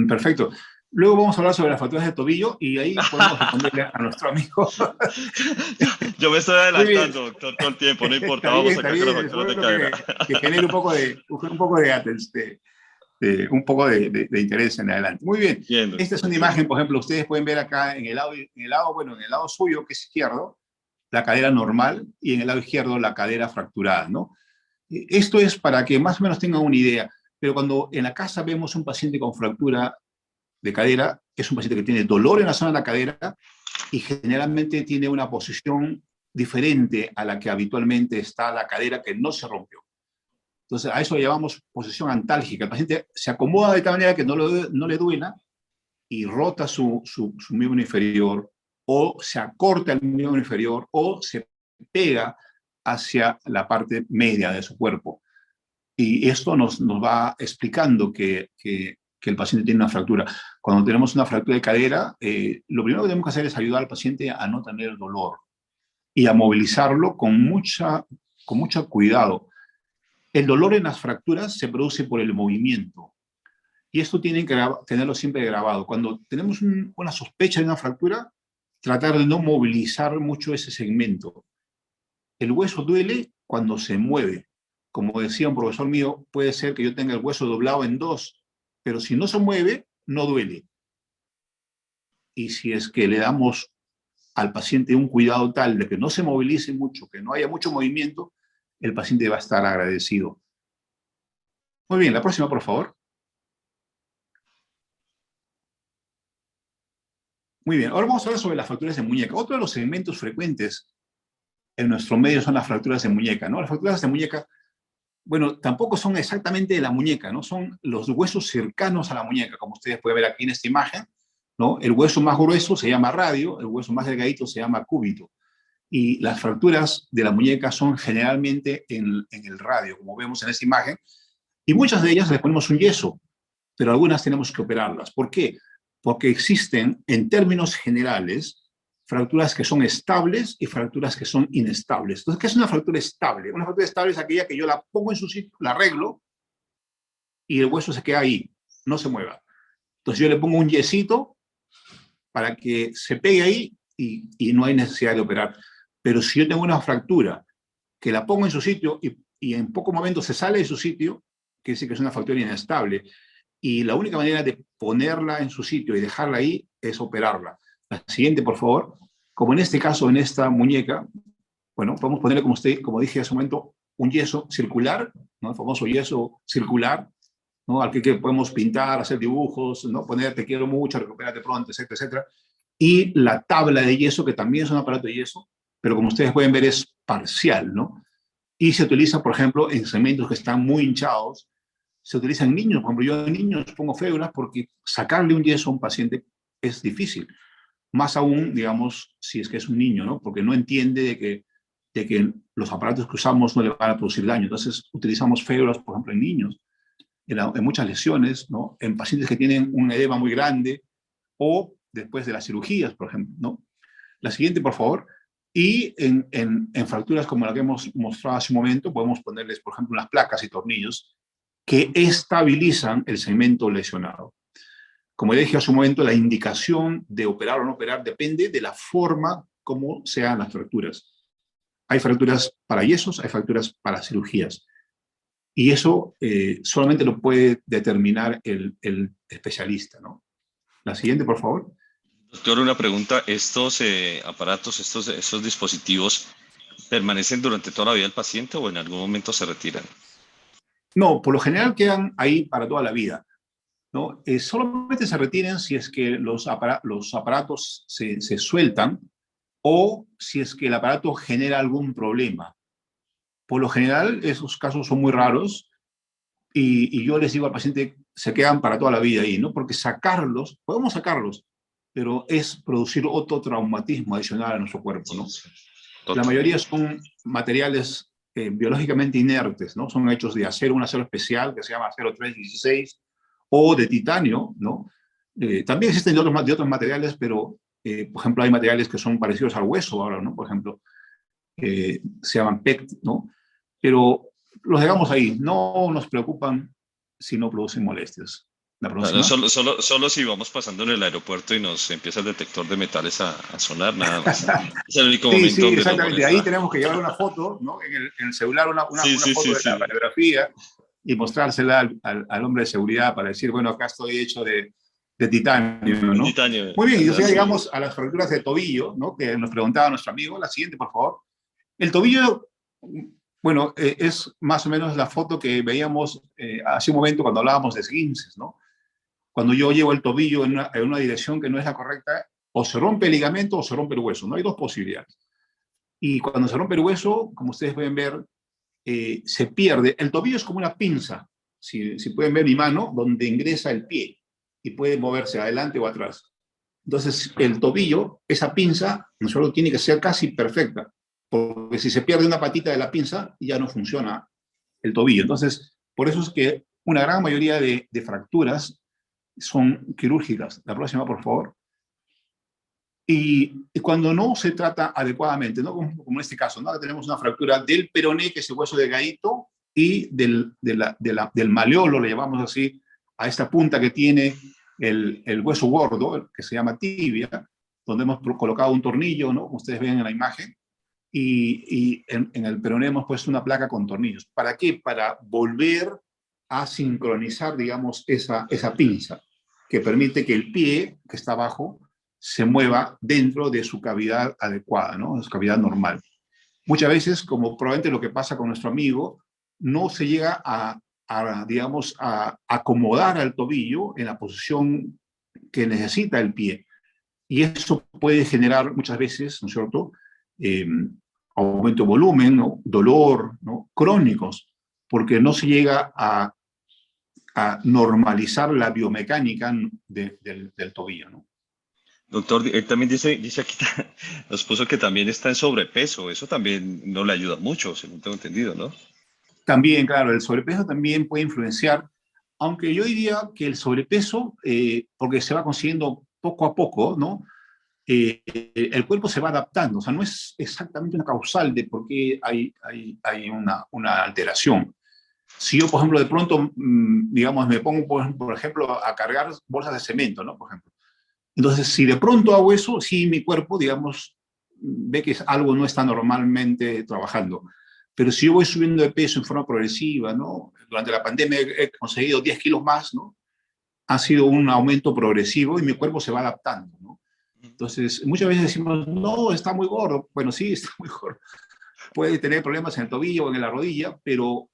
Perfecto. Luego vamos a hablar sobre las fracturas de tobillo y ahí podemos responderle a nuestro amigo. Yo me estoy adelantando, doctor, todo el tiempo, no importa, vamos a sacar las fracturas de cadera. Que genere un poco de interés en adelante. Muy bien. Entiendo. Esta es una imagen, por ejemplo, ustedes pueden ver acá en el lado suyo, que es izquierdo, la cadera normal, y en el lado izquierdo la cadera fracturada, ¿no? Esto es para que más o menos tengan una idea, pero cuando en la casa vemos un paciente con fractura de cadera, es un paciente que tiene dolor en la zona de la cadera y generalmente tiene una posición diferente a la que habitualmente está la cadera que no se rompió. Entonces, a eso le llamamos posición antálgica. El paciente se acomoda de tal manera que no le duela y rota su miembro inferior, o se acorta el miembro inferior, o se pega hacia la parte media de su cuerpo. Y esto nos va explicando que el paciente tiene una fractura. Cuando tenemos una fractura de cadera, lo primero que tenemos que hacer es ayudar al paciente a no tener dolor y a movilizarlo con mucho cuidado. El dolor en las fracturas se produce por el movimiento. Y esto tienen que tenerlo siempre grabado. Cuando tenemos una sospecha de una fractura, tratar de no movilizar mucho ese segmento. El hueso duele cuando se mueve. Como decía un profesor mío, puede ser que yo tenga el hueso doblado en dos, pero si no se mueve, no duele. Y si es que le damos al paciente un cuidado tal de que no se movilice mucho, que no haya mucho movimiento, el paciente va a estar agradecido. Muy bien, la próxima, por favor. Muy bien, ahora vamos a hablar sobre las fracturas de muñeca. Otro de los segmentos frecuentes en nuestro medio son las fracturas de muñeca, ¿no? Las fracturas de muñeca, bueno, tampoco son exactamente de la muñeca, ¿no? Son los huesos cercanos a la muñeca, como ustedes pueden ver aquí en esta imagen, ¿no? El hueso más grueso se llama radio, el hueso más delgadito se llama cúbito. Y las fracturas de la muñeca son generalmente en el radio, como vemos en esta imagen, y muchas de ellas les ponemos un yeso, pero algunas tenemos que operarlas. ¿Por qué? Porque existen, en términos generales, fracturas que son estables y fracturas que son inestables. Entonces, ¿qué es una fractura estable? Una fractura estable es aquella que yo la pongo en su sitio, la arreglo, y el hueso se queda ahí, no se mueva. Entonces yo le pongo un yesito para que se pegue ahí y no hay necesidad de operar. Pero si yo tengo una fractura que la pongo en su sitio y en poco momento se sale de su sitio, quiere decir que es una fractura inestable. Y la única manera de ponerla en su sitio y dejarla ahí es operarla. La siguiente, por favor. Como en este caso, en esta muñeca, bueno, podemos ponerle, como dije hace un momento, un yeso circular, ¿no? El famoso yeso circular, ¿no? Al que podemos pintar, hacer dibujos, ¿no? Poner te quiero mucho, recupérate pronto, etcétera, etcétera. Y la tabla de yeso, que también es un aparato de yeso, pero como ustedes pueden ver es parcial, ¿no? Y se utiliza, por ejemplo, en segmentos que están muy hinchados. Se utiliza en niños, por ejemplo, yo en niños pongo férulas porque sacarle un yeso a un paciente es difícil. Más aún, digamos, si es que es un niño, ¿no? Porque no entiende de que los aparatos que usamos no le van a producir daño. Entonces, utilizamos férulas, por ejemplo, en niños, en muchas lesiones, ¿no? En pacientes que tienen un edema muy grande o después de las cirugías, por ejemplo, ¿no? La siguiente, por favor. Y en fracturas como la que hemos mostrado hace un momento, podemos ponerles, por ejemplo, unas placas y tornillos que estabilizan el segmento lesionado. Como dije hace un momento, la indicación de operar o no operar depende de la forma como sean las fracturas. Hay fracturas para yesos, hay fracturas para cirugías. Y eso solamente lo puede determinar el especialista, ¿no? La siguiente, por favor. Doctor, una pregunta. ¿Estos aparatos, estos dispositivos permanecen durante toda la vida del paciente o en algún momento se retiran? No, por lo general quedan ahí para toda la vida, ¿no? Solamente se retiran si es que los aparatos se sueltan o si es que el aparato genera algún problema. Por lo general, esos casos son muy raros y yo les digo al paciente, se quedan para toda la vida ahí, ¿no? Porque sacarlos, podemos sacarlos, pero es producir otro traumatismo adicional a nuestro cuerpo, Sí, ¿no? sí. La Total. mayoría son materiales biológicamente inertes, ¿no? Son hechos de acero, un acero especial que se llama acero 316 o de titanio, ¿no? También existen de otros materiales, pero, por ejemplo, hay materiales que son parecidos al hueso ahora, ¿no? Por ejemplo, se llaman PET, ¿no? Pero los dejamos ahí, no nos preocupan si no producen molestias. La No, no, próxima. solo si vamos pasando en el aeropuerto y nos empieza el detector de metales a sonar, nada más. Es el único Sí, momento sí, donde nos exactamente. Ahí molesta. tenemos que llevar una foto, ¿no? En el celular Sí, una sí, foto sí, de la sí. radiografía y mostrársela al hombre de seguridad para decir, bueno, acá estoy hecho de titanio, De ¿no? titanio, Muy bien, y ya así llegamos es. a las fracturas de tobillo, ¿no? Que nos preguntaba nuestro amigo. La siguiente, por favor. El tobillo, bueno, es más o menos la foto que veíamos hace un momento cuando hablábamos de esguinces, ¿no? Cuando yo llevo el tobillo en una dirección que no es la correcta, o se rompe el ligamento o se rompe el hueso, ¿no? Hay dos posibilidades. Y cuando se rompe el hueso, como ustedes pueden ver, se pierde. El tobillo es como una pinza, si pueden ver mi mano, donde ingresa el pie y puede moverse adelante o atrás. Entonces, el tobillo, esa pinza, no solo tiene que ser casi perfecta, porque si se pierde una patita de la pinza, ya no funciona el tobillo. Entonces, por eso es que una gran mayoría de fracturas son quirúrgicas. La próxima, por favor. Y cuando no se trata adecuadamente, ¿no? Como en este caso, ¿no? Tenemos una fractura del peroné, que es el hueso delgadito, y del maleolo, le llamamos así, a esta punta que tiene el hueso gordo, que se llama tibia, donde hemos colocado un tornillo, ¿no? Como ustedes ven en la imagen, y en el peroné hemos puesto una placa con tornillos. ¿Para qué? Para volver a sincronizar, digamos, esa pinza, que permite que el pie, que está abajo, se mueva dentro de su cavidad adecuada, ¿no? De su cavidad normal. Muchas veces, como probablemente lo que pasa con nuestro amigo, no se llega digamos, a acomodar al tobillo en la posición que necesita el pie. Y eso puede generar muchas veces, ¿no es cierto?, eh, aumento de volumen, ¿no? Dolor, ¿no? Crónicos, porque no se llega a normalizar la biomecánica del tobillo, ¿no? Doctor, él también dice aquí, nos puso que también está en sobrepeso. Eso también no le ayuda mucho, según tengo entendido, ¿no? También, claro, el sobrepeso también puede influenciar, aunque yo diría que el sobrepeso, porque se va consiguiendo poco a poco, ¿no? El cuerpo se va adaptando, o sea, no es exactamente una causal de por qué hay una alteración. Si yo, por ejemplo, de pronto, digamos, me pongo, por ejemplo, a cargar bolsas de cemento, ¿no? Por ejemplo. Entonces, si de pronto hago eso, sí, mi cuerpo, digamos, ve que algo no está normalmente trabajando. Pero si yo voy subiendo de peso en forma progresiva, ¿no? Durante la pandemia he conseguido 10 kilos más, ¿no? Ha sido un aumento progresivo y mi cuerpo se va adaptando, ¿no? Entonces, muchas veces decimos, no, está muy gordo. Bueno, sí, está muy gordo. Puede tener problemas en el tobillo o en la rodilla, pero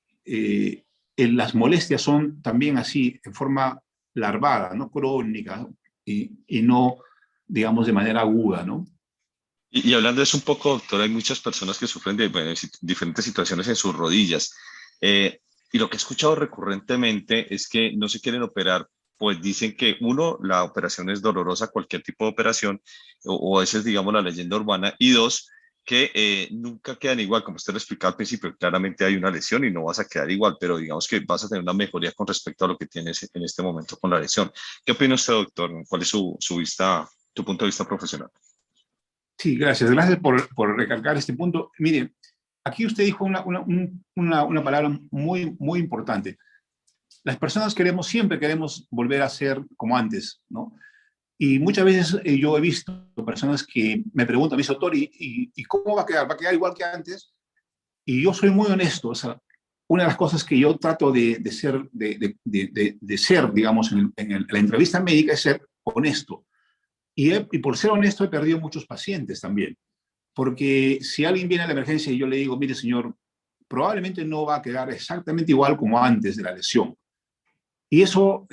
las molestias son también así, en forma larvada, ¿no? Crónica, ¿no? Y no, digamos, de manera aguda, ¿no? Y hablando de eso un poco, doctor, hay muchas personas que sufren de bueno, diferentes situaciones en sus rodillas. Y lo que he escuchado recurrentemente es que no se quieren operar, pues dicen que uno, la operación es dolorosa, cualquier tipo de operación, o esa es, digamos, la leyenda urbana, y dos, que nunca quedan igual, como usted lo explicaba al principio, claramente hay una lesión y no vas a quedar igual, pero digamos que vas a tener una mejoría con respecto a lo que tienes en este momento con la lesión. ¿Qué opina usted, doctor? ¿Cuál es su vista, tu punto de vista profesional? Sí, gracias. Gracias por recalcar este punto. Mire, aquí usted dijo una palabra muy, muy importante. Las personas siempre queremos volver a ser como antes, ¿no? Y muchas veces yo he visto personas que me preguntan, me dicen, doctor, ¿y cómo va a quedar? ¿Va a quedar igual que antes? Y yo soy muy honesto. O sea, una de las cosas que yo trato de ser, de ser, digamos, la entrevista médica es ser honesto. Y por ser honesto he perdido muchos pacientes también. Porque si alguien viene a la emergencia y yo le digo, mire señor, probablemente no va a quedar exactamente igual como antes de la lesión. Y eso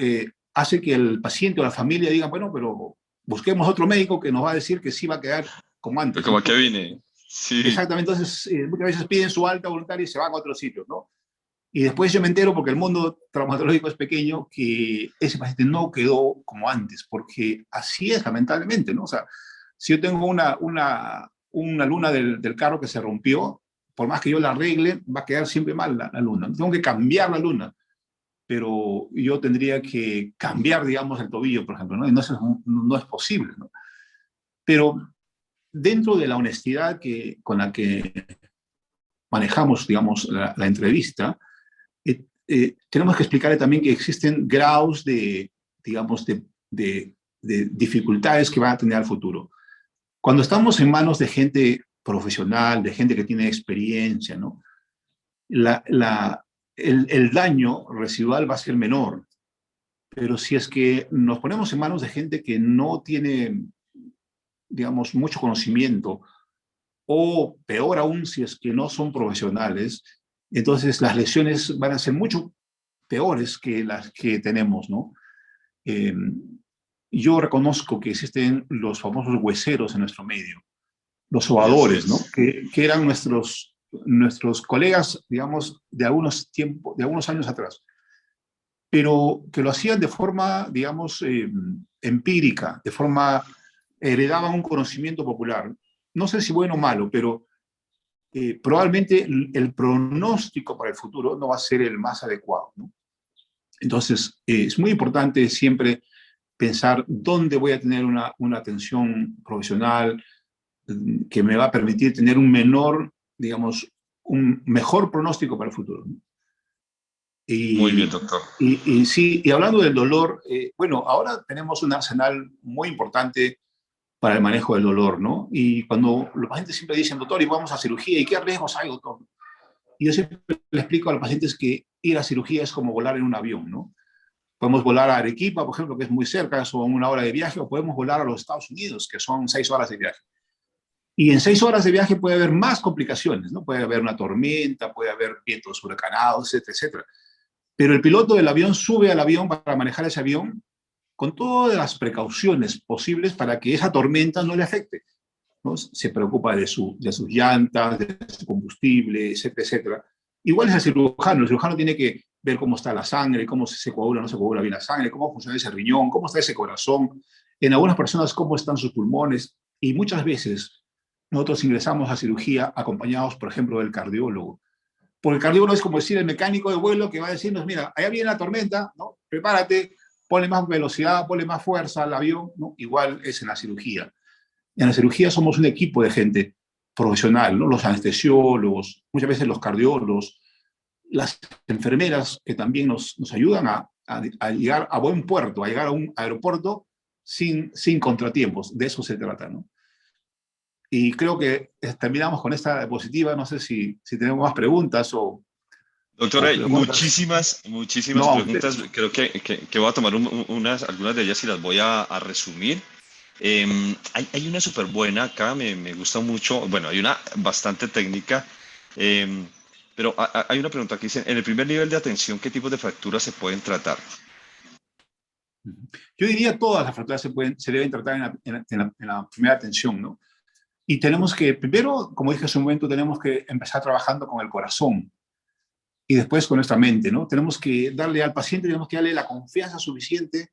hace que el paciente o la familia digan, bueno, pero busquemos otro médico que nos va a decir que sí va a quedar como Pero antes, como ¿no? que vine. Sí. Exactamente, entonces muchas veces piden su alta voluntaria y se van a otro sitio, ¿no? Y después yo me entero, porque el mundo traumatológico es pequeño, que ese paciente no quedó como antes, porque así es, lamentablemente, ¿no? O sea, si yo tengo una luna del carro que se rompió, por más que yo la arregle, va a quedar siempre mal la luna. Tengo que cambiar la luna, pero yo tendría que cambiar, digamos, el tobillo, por ejemplo, ¿no? Y no es posible, ¿no? Pero dentro de la honestidad con la que manejamos, digamos, la entrevista, tenemos que explicarle también que existen grados digamos, de dificultades que van a tener al futuro. Cuando estamos en manos de gente profesional, de gente que tiene experiencia, ¿no? La, la, el daño residual va a ser menor, pero si es que nos ponemos en manos de gente que no tiene, digamos, mucho conocimiento, o peor aún, si es que no son profesionales, entonces las lesiones van a ser mucho peores que las que tenemos, ¿no? Eh, yo reconozco que existen los famosos hueseros en nuestro medio, los Y así sobadores, ¿no? es. Que eran nuestros colegas, digamos, de algunos años atrás, pero que lo hacían de forma, digamos, empírica, de forma, heredaban un conocimiento popular. No sé si bueno o malo, pero probablemente el pronóstico para el futuro no va a ser el más adecuado, ¿no? Entonces, es muy importante siempre pensar dónde voy a tener una atención profesional que me va a permitir tener un menor, digamos, un mejor pronóstico para el futuro, ¿no? Muy bien, Y, doctor. y sí, y hablando del dolor, bueno, ahora tenemos un arsenal muy importante para el manejo del dolor, ¿no? Y cuando los pacientes siempre dicen, doctor, y vamos a cirugía, ¿y qué riesgos hay, doctor? Y yo siempre le explico a los pacientes que ir a cirugía es como volar en un avión, ¿no? Podemos volar a Arequipa, por ejemplo, que es muy cerca, son una hora de viaje, o podemos volar a los Estados Unidos, que son 6 horas de viaje. Y en 6 horas de viaje puede haber más complicaciones, ¿no? Puede haber una tormenta, puede haber vientos huracanados, etcétera, etcétera. Pero el piloto del avión sube al avión para manejar ese avión con todas las precauciones posibles para que esa tormenta no le afecte, ¿no? Se preocupa de sus llantas, de su combustible, etcétera, etcétera. Igual es el cirujano tiene que ver cómo está la sangre, cómo se coagula o no se coagula bien la sangre, cómo funciona ese riñón, cómo está ese corazón, en algunas personas cómo están sus pulmones, y muchas veces nosotros ingresamos a cirugía acompañados, por ejemplo, del cardiólogo. Porque el cardiólogo es como decir el mecánico de vuelo que va a decirnos, mira, allá viene la tormenta, ¿no? Prepárate, ponle más velocidad, ponle más fuerza al avión, ¿no? Igual es en la cirugía. En la cirugía somos un equipo de gente profesional, ¿no? Los anestesiólogos, muchas veces los cardiólogos, las enfermeras que también nos ayudan a llegar a buen puerto, a llegar a un aeropuerto sin contratiempos. De eso se trata, ¿no? Y creo que terminamos con esta diapositiva. No sé si tenemos más preguntas Doctora, o hay preguntas. muchísimas No, a usted. preguntas. Creo que voy a tomar algunas de ellas y las voy a resumir. Hay una súper buena acá, me gusta mucho. Bueno, hay una bastante técnica, em, pero hay una pregunta que dice, en el primer nivel de atención, ¿qué tipos de fracturas se pueden tratar? Yo diría todas las fracturas se deben tratar en la primera atención, ¿no? Y tenemos que, primero, como dije hace un momento, tenemos que empezar trabajando con el corazón y después con nuestra mente, ¿no? Tenemos que darle al paciente, tenemos que darle la confianza suficiente,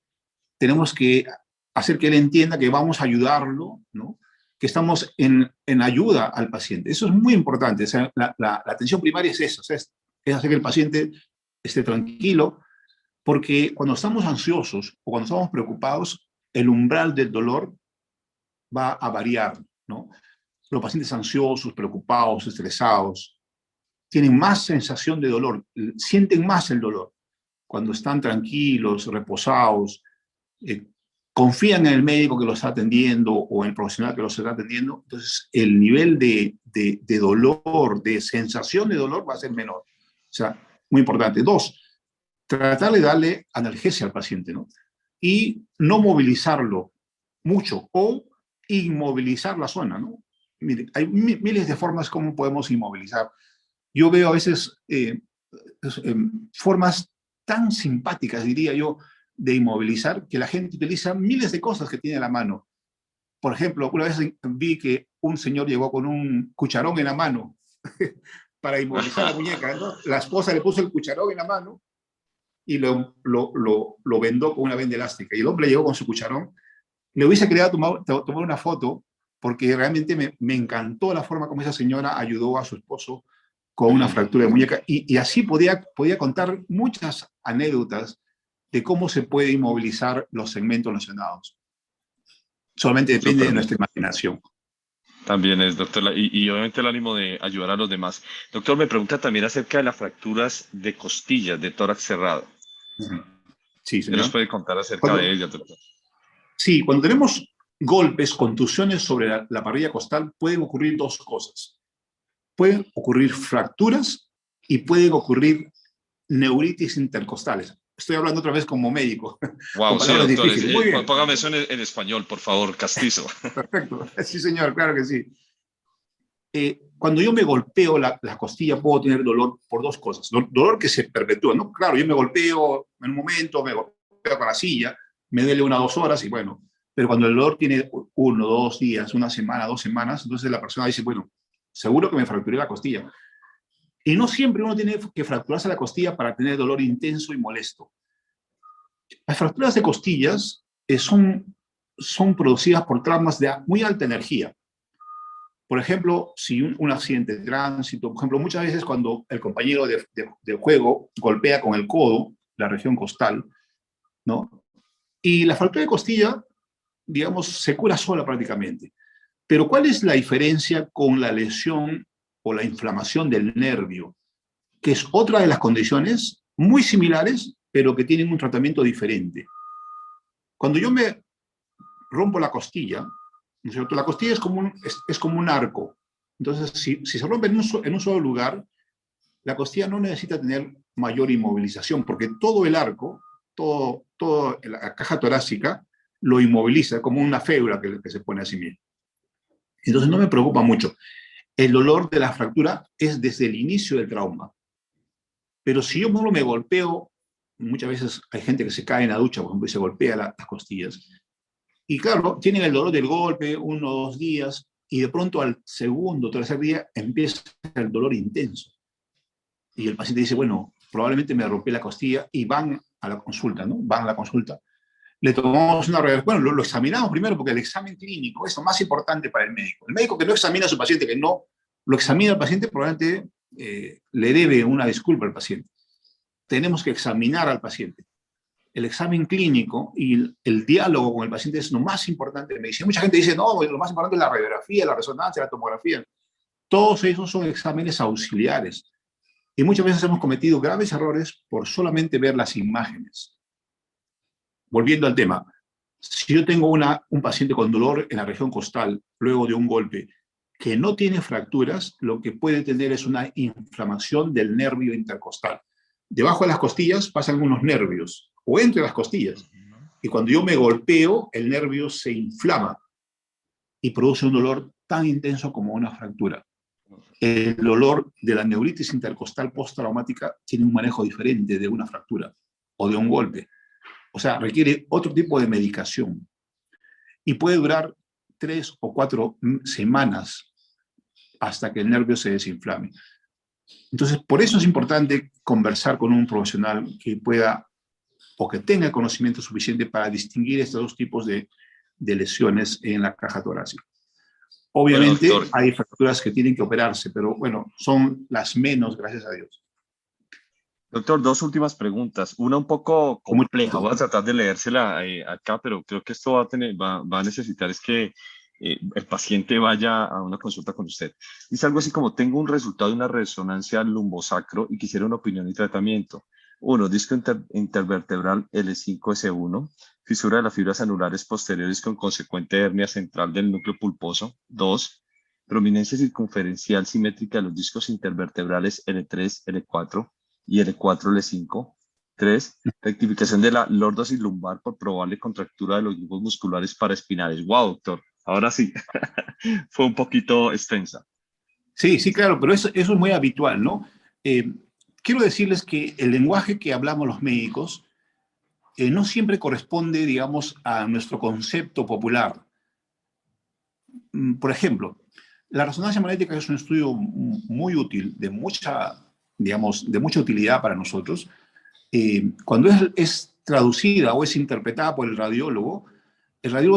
tenemos que hacer que él entienda que vamos a ayudarlo, ¿no? Que estamos en ayuda al paciente. Eso es muy importante. O sea, la atención primaria es eso, o sea, es hacer que el paciente esté tranquilo, porque cuando estamos ansiosos o cuando estamos preocupados, el umbral del dolor va a variar, ¿no? Los pacientes ansiosos, preocupados, estresados, tienen más sensación de dolor, sienten más el dolor. Cuando están tranquilos, reposados, confían en el médico que los está atendiendo o en el profesional que los está atendiendo, entonces el nivel de dolor, de sensación de dolor va a ser menor. O sea, muy importante. Dos, tratar de darle analgesia al paciente, ¿no? Y no movilizarlo mucho o inmovilizar la zona, ¿no? Mire, hay miles de formas como podemos inmovilizar. Yo veo a veces formas tan simpáticas, diría yo, de inmovilizar, que la gente utiliza miles de cosas que tiene a la mano. Por ejemplo, una vez vi que un señor llegó con un cucharón en la mano para inmovilizar a la muñeca, ¿no? La esposa le puso el cucharón en la mano y lo vendó con una venda elástica. Y el hombre llegó con su cucharón. Le hubiese querido tomar una foto porque realmente me encantó la forma como esa señora ayudó a su esposo con una fractura de muñeca. Y así podía contar muchas anécdotas de cómo se puede inmovilizar los segmentos lesionados. Solamente depende de nuestra imaginación. También es, doctor, y obviamente el ánimo de ayudar a los demás. Doctor, me pregunta también acerca de las fracturas de costillas, de tórax cerrado. Sí, ¿Qué nos señor. puede contar acerca de ellas, doctor? Sí, cuando tenemos golpes, contusiones sobre la parrilla costal, pueden ocurrir dos cosas. Pueden ocurrir fracturas y pueden ocurrir neuritis intercostales. Estoy hablando otra vez como médico, con Wow, sí, palabras doctor. difíciles. Muy bien, Póngame eso en español, por favor, castizo. perfecto. Sí, señor, claro que sí. Cuando yo me golpeo la costilla, puedo tener dolor por dos cosas. Dolor que se perpetúa, ¿no? Claro, yo me golpeo en un momento, me golpeo con la silla, me duele 1 o 2 horas y bueno, pero cuando el dolor tiene 1 o 2 días, 1 semana, 2 semanas, entonces la persona dice, bueno, seguro que me fracturé la costilla. Y no siempre uno tiene que fracturarse la costilla para tener dolor intenso y molesto. Las fracturas de costillas son producidas por traumas de muy alta energía. Por ejemplo, si un accidente de tránsito, por ejemplo, muchas veces cuando el compañero de juego golpea con el codo, la región costal, ¿no? Y la fractura de costilla, digamos, se cura sola prácticamente. Pero ¿cuál es la diferencia con la lesión o la inflamación del nervio? Que es otra de las condiciones muy similares, pero que tienen un tratamiento diferente. Cuando yo me rompo la costilla, ¿no es cierto? La costilla es como un arco. Entonces, si se rompe en un solo lugar, la costilla no necesita tener mayor inmovilización, porque todo el arco, todo la caja torácica, lo inmoviliza como una férula que se pone a sí mismo. Entonces no me preocupa mucho. El dolor de la fractura es desde el inicio del trauma. Pero si yo me golpeo, muchas veces hay gente que se cae en la ducha, por ejemplo, y se golpea las costillas. Y claro, tienen el dolor del golpe 1 o 2 días, y de pronto al segundo o tercer día empieza el dolor intenso. Y el paciente dice, bueno, probablemente me rompí la costilla, y van a la consulta, ¿no? Van a la consulta. Le tomamos una radiografía, bueno, lo examinamos primero porque el examen clínico es lo más importante para el médico. El médico que no examina a su paciente, que no lo examina al paciente, probablemente le debe una disculpa al paciente. Tenemos que examinar al paciente. El examen clínico y el diálogo con el paciente es lo más importante de medicina. Mucha gente dice, no, lo más importante es la radiografía, la resonancia, la tomografía. Todos esos son exámenes auxiliares. Y muchas veces hemos cometido graves errores por solamente ver las imágenes. Volviendo al tema, si yo tengo un paciente con dolor en la región costal luego de un golpe que no tiene fracturas, lo que puede tener es una inflamación del nervio intercostal. Debajo de las costillas pasan unos nervios, o entre las costillas. Y cuando yo me golpeo, el nervio se inflama y produce un dolor tan intenso como una fractura. El dolor de la neuritis intercostal postraumática tiene un manejo diferente de una fractura o de un golpe. O sea, requiere otro tipo de medicación. Y puede durar 3 o 4 semanas hasta que el nervio se desinflame. Entonces, por eso es importante conversar con un profesional que pueda o que tenga el conocimiento suficiente para distinguir estos dos tipos de lesiones en la caja torácica. Obviamente Bueno, doctor, hay fracturas que tienen que operarse, pero bueno, son las menos, gracias a Dios. doctor, dos últimas preguntas. Una un poco Con mucho compleja. gusto. Voy a tratar de leérsela acá, pero creo que esto va a necesitar es que el paciente vaya a una consulta con usted. Dice algo así como, tengo un resultado de una resonancia lumbosacro y quisiera una opinión y tratamiento. Uno, disco intervertebral L5S1, fisura de las fibras anulares posteriores con consecuente hernia central del núcleo pulposo. 2. Prominencia circunferencial simétrica de los discos intervertebrales L3, L4 y L4, L5. 3. Rectificación de la lordosis lumbar por probable contractura de los grupos musculares paraespinales. Wow, doctor. Ahora sí, fue un poquito extensa. Sí, sí, claro, pero eso es muy habitual, ¿no? Quiero decirles que el lenguaje que hablamos los médicos no siempre corresponde, digamos, a nuestro concepto popular. Por ejemplo, la resonancia magnética es un estudio muy útil, de mucha, digamos, de mucha utilidad para nosotros. Cuando es traducida o es interpretada por el radiólogo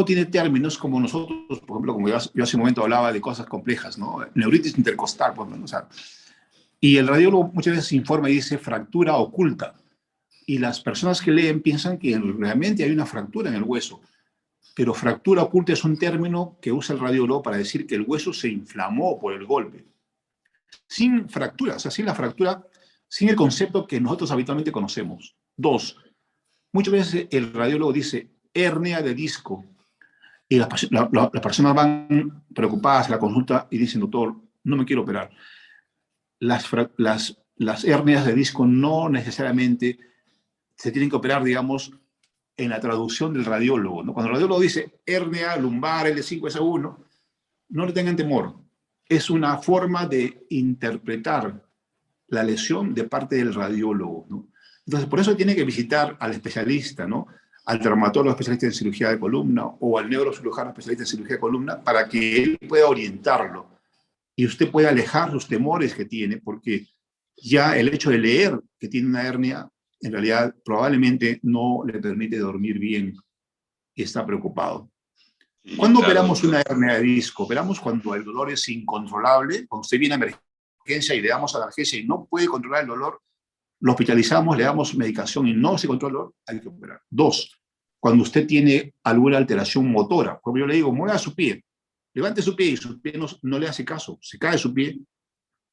tiene términos como nosotros, por ejemplo, como yo hace un momento hablaba de cosas complejas, ¿no? Neuritis intercostal, por ejemplo, o sea, y el radiólogo muchas veces informa y dice fractura oculta. Y las personas que leen piensan que realmente hay una fractura en el hueso. Pero fractura oculta es un término que usa el radiólogo para decir que el hueso se inflamó por el golpe. Sin fractura, o sea, sin la fractura, sin el concepto que nosotros habitualmente conocemos. 2. Muchas veces el radiólogo dice hernia de disco y las personas van preocupadas a la consulta y dicen, doctor, no me quiero operar. Las hernias de disco no necesariamente se tienen que operar, digamos, en la traducción del radiólogo, ¿no? Cuando el radiólogo dice hernia lumbar L5, S1, no le tengan temor. Es una forma de interpretar la lesión de parte del radiólogo, ¿no? Entonces, por eso tiene que visitar al especialista, ¿no? Al traumatólogo especialista en cirugía de columna o al neurocirujano especialista en cirugía de columna para que él pueda orientarlo y usted pueda alejar los temores que tiene, porque ya el hecho de leer que tiene una hernia, en realidad probablemente no le permite dormir bien y está preocupado. Sí, ¿Cuándo claro, operamos doctor. una hernia de disco? Operamos cuando el dolor es incontrolable, cuando usted viene a emergencia y le damos analgesia y no puede controlar el dolor, lo hospitalizamos, le damos medicación y no se controla el dolor, hay que operar. 2, cuando usted tiene alguna alteración motora, como yo le digo, mueva su pie, levante su pie y su pie no le hace caso, se cae su pie,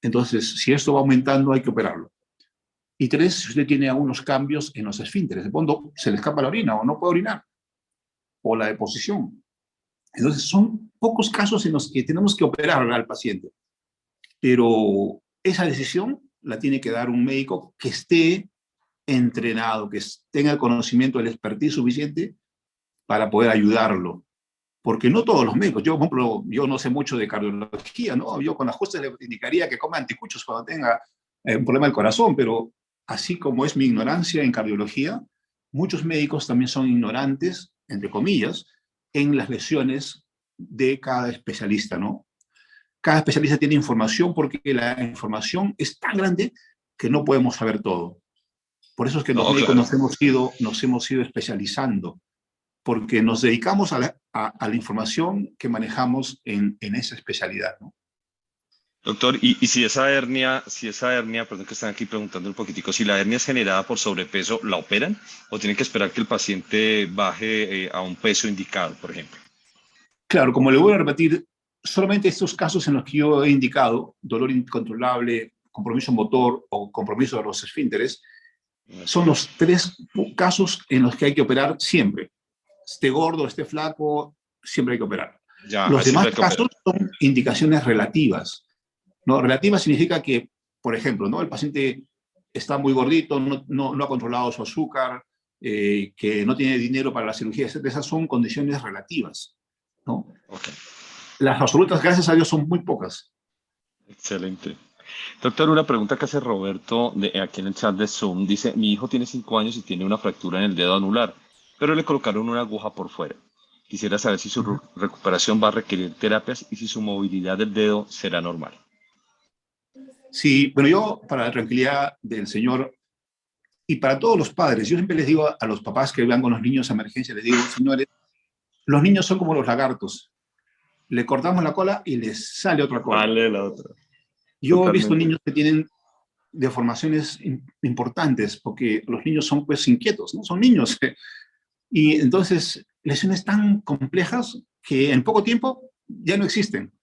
entonces si esto va aumentando hay que operarlo. Y 3, si usted tiene algunos cambios en los esfínteres, de fondo se le escapa la orina o no puede orinar, o la deposición. Entonces son pocos casos en los que tenemos que operar al paciente, pero esa decisión la tiene que dar un médico que esté entrenado, que tenga el conocimiento, el expertise suficiente para poder ayudarlo. Porque no todos los médicos, yo, por ejemplo, yo no sé mucho de cardiología, ¿no? Yo con ajustes le indicaría que coma anticuchos cuando tenga un problema del corazón, pero así como es mi ignorancia en cardiología, muchos médicos también son ignorantes, entre comillas, en las lesiones de cada especialista, ¿no? Cada especialista tiene información porque la información es tan grande que no podemos saber todo. Por eso es que los No, médicos claro. nos hemos ido especializando, porque nos dedicamos a la información que manejamos en esa especialidad, ¿no? Doctor, y si esa hernia, perdón que están aquí preguntando un poquitico, si la hernia es generada por sobrepeso, ¿la operan? ¿O tienen que esperar que el paciente baje a un peso indicado, por ejemplo? Claro, como le voy a repetir, solamente estos casos en los que yo he indicado, dolor incontrolable, compromiso motor o compromiso de los esfínteres, son los 3 casos en los que hay que operar siempre. Esté gordo, esté flaco, siempre hay que operar. Ya, Los ahí siempre demás hay que operar. casos son indicaciones relativas, ¿no? Relativa significa que, por ejemplo, ¿no? El paciente está muy gordito, no ha controlado su azúcar, que no tiene dinero para la cirugía, etc. Esas son condiciones relativas, ¿no? Ok, Las absolutas, gracias a Dios, son muy pocas. excelente. Doctor, una pregunta que hace Roberto aquí en el chat de Zoom. Dice, mi hijo tiene 5 años y tiene una fractura en el dedo anular, pero le colocaron una aguja por fuera. Quisiera saber si su recuperación va a requerir terapias y si su movilidad del dedo será normal. Sí, bueno, yo, para la tranquilidad del señor y para todos los padres, yo siempre les digo a los papás que van con los niños a emergencia, les digo, señores, los niños son como los lagartos. Le cortamos la cola y les sale otra cola. Vale, la otra. Yo he visto Totalmente. niños que tienen deformaciones importantes porque los niños son pues inquietos, ¿no? Son niños. Y entonces, lesiones tan complejas que en poco tiempo ya no existen,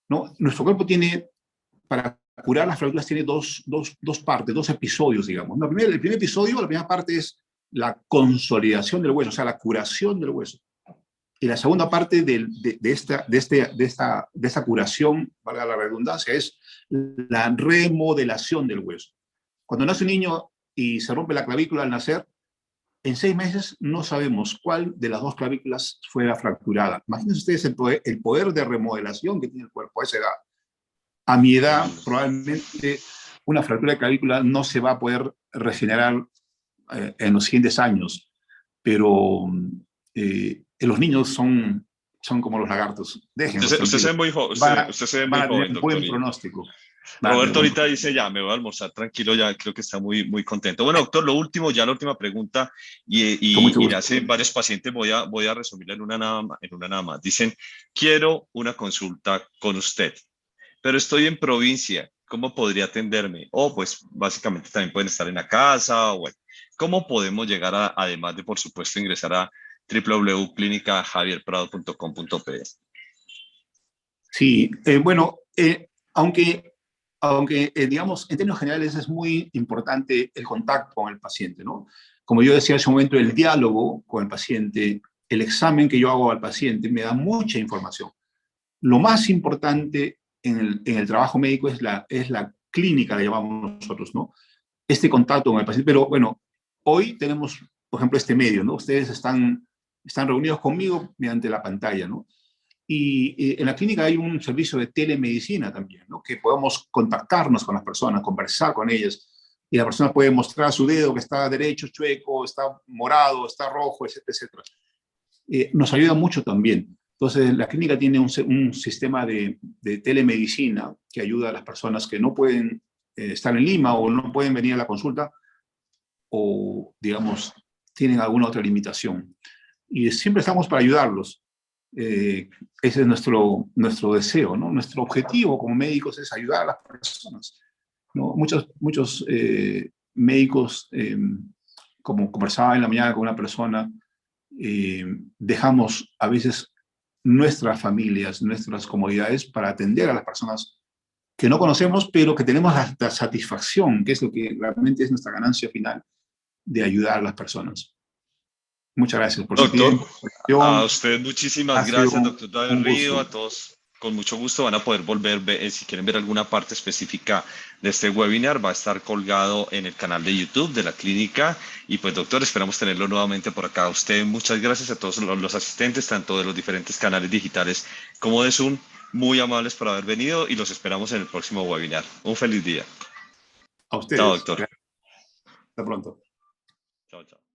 ¿no? Nuestro cuerpo tiene, para curar las fracturas, tiene dos partes, 2 episodios, digamos. El primer episodio, la primera parte es la consolidación del hueso, o sea, la curación del hueso. Y la segunda parte de esta curación, valga la redundancia, es la remodelación del hueso. Cuando nace un niño y se rompe la clavícula al nacer, en 6 meses no sabemos cuál de las 2 clavículas fue la fracturada. Imagínense ustedes el poder de remodelación que tiene el cuerpo a esa edad. A mi edad, probablemente una fractura de clavícula no se va a poder regenerar en los siguientes años, pero los niños son como los lagartos. Déjenlos Usted se ve muy, usted se ve muy van a tener joven, doctor. buen pronóstico. Roberto ahorita dice, ya, me voy a almorzar tranquilo, ya creo que está muy, muy contento. Bueno, doctor, lo último, ya la última pregunta, Con mucho y gusto. hace varios pacientes, voy a resumirla en una nada más. Dicen, quiero una consulta con usted, pero estoy en provincia, ¿cómo podría atenderme? O pues básicamente también pueden estar en la casa, o bueno, ¿cómo podemos llegar además de, por supuesto, ingresar a www.clinicajavierprado.com.pe? Sí, bueno, aunque digamos, en términos generales es muy importante el contacto con el paciente, ¿no? Como yo decía hace un momento, el diálogo con el paciente, el examen que yo hago al paciente me da mucha información. Lo más importante en el trabajo médico es la clínica, la llamamos nosotros, ¿no? Este contacto con el paciente. Pero bueno, hoy tenemos, por ejemplo, este medio, ¿no? Ustedes están reunidos conmigo mediante la pantalla, ¿no? Y en la clínica hay un servicio de telemedicina también, ¿no? Que podemos contactarnos con las personas, conversar con ellas, y la persona puede mostrar su dedo que está derecho, chueco, está morado, está rojo, etcétera, etcétera. Nos ayuda mucho también. Entonces, la clínica tiene un sistema de telemedicina que ayuda a las personas que no pueden estar en Lima o no pueden venir a la consulta o, digamos, tienen alguna otra limitación. Y siempre estamos para ayudarlos. Ese es nuestro deseo, ¿no? Nuestro objetivo como médicos es ayudar a las personas, ¿no? Muchos médicos, como conversaba en la mañana con una persona, dejamos a veces nuestras familias, nuestras comodidades para atender a las personas que no conocemos, pero que tenemos la satisfacción, que es lo que realmente es nuestra ganancia final, de ayudar a las personas. Muchas gracias por su Doctor, tiempo. a usted muchísimas Ha sido gracias, doctor David un Río, gusto. a todos con mucho gusto van a poder volver, si quieren ver alguna parte específica de este webinar, va a estar colgado en el canal de YouTube de la clínica y pues doctor, esperamos tenerlo nuevamente por acá. A usted muchas gracias, a todos los asistentes, tanto de los diferentes canales digitales como de Zoom, muy amables por haber venido y los esperamos en el próximo webinar. Un feliz día. A Chao, ustedes. doctor. Hasta pronto. Chao, chao.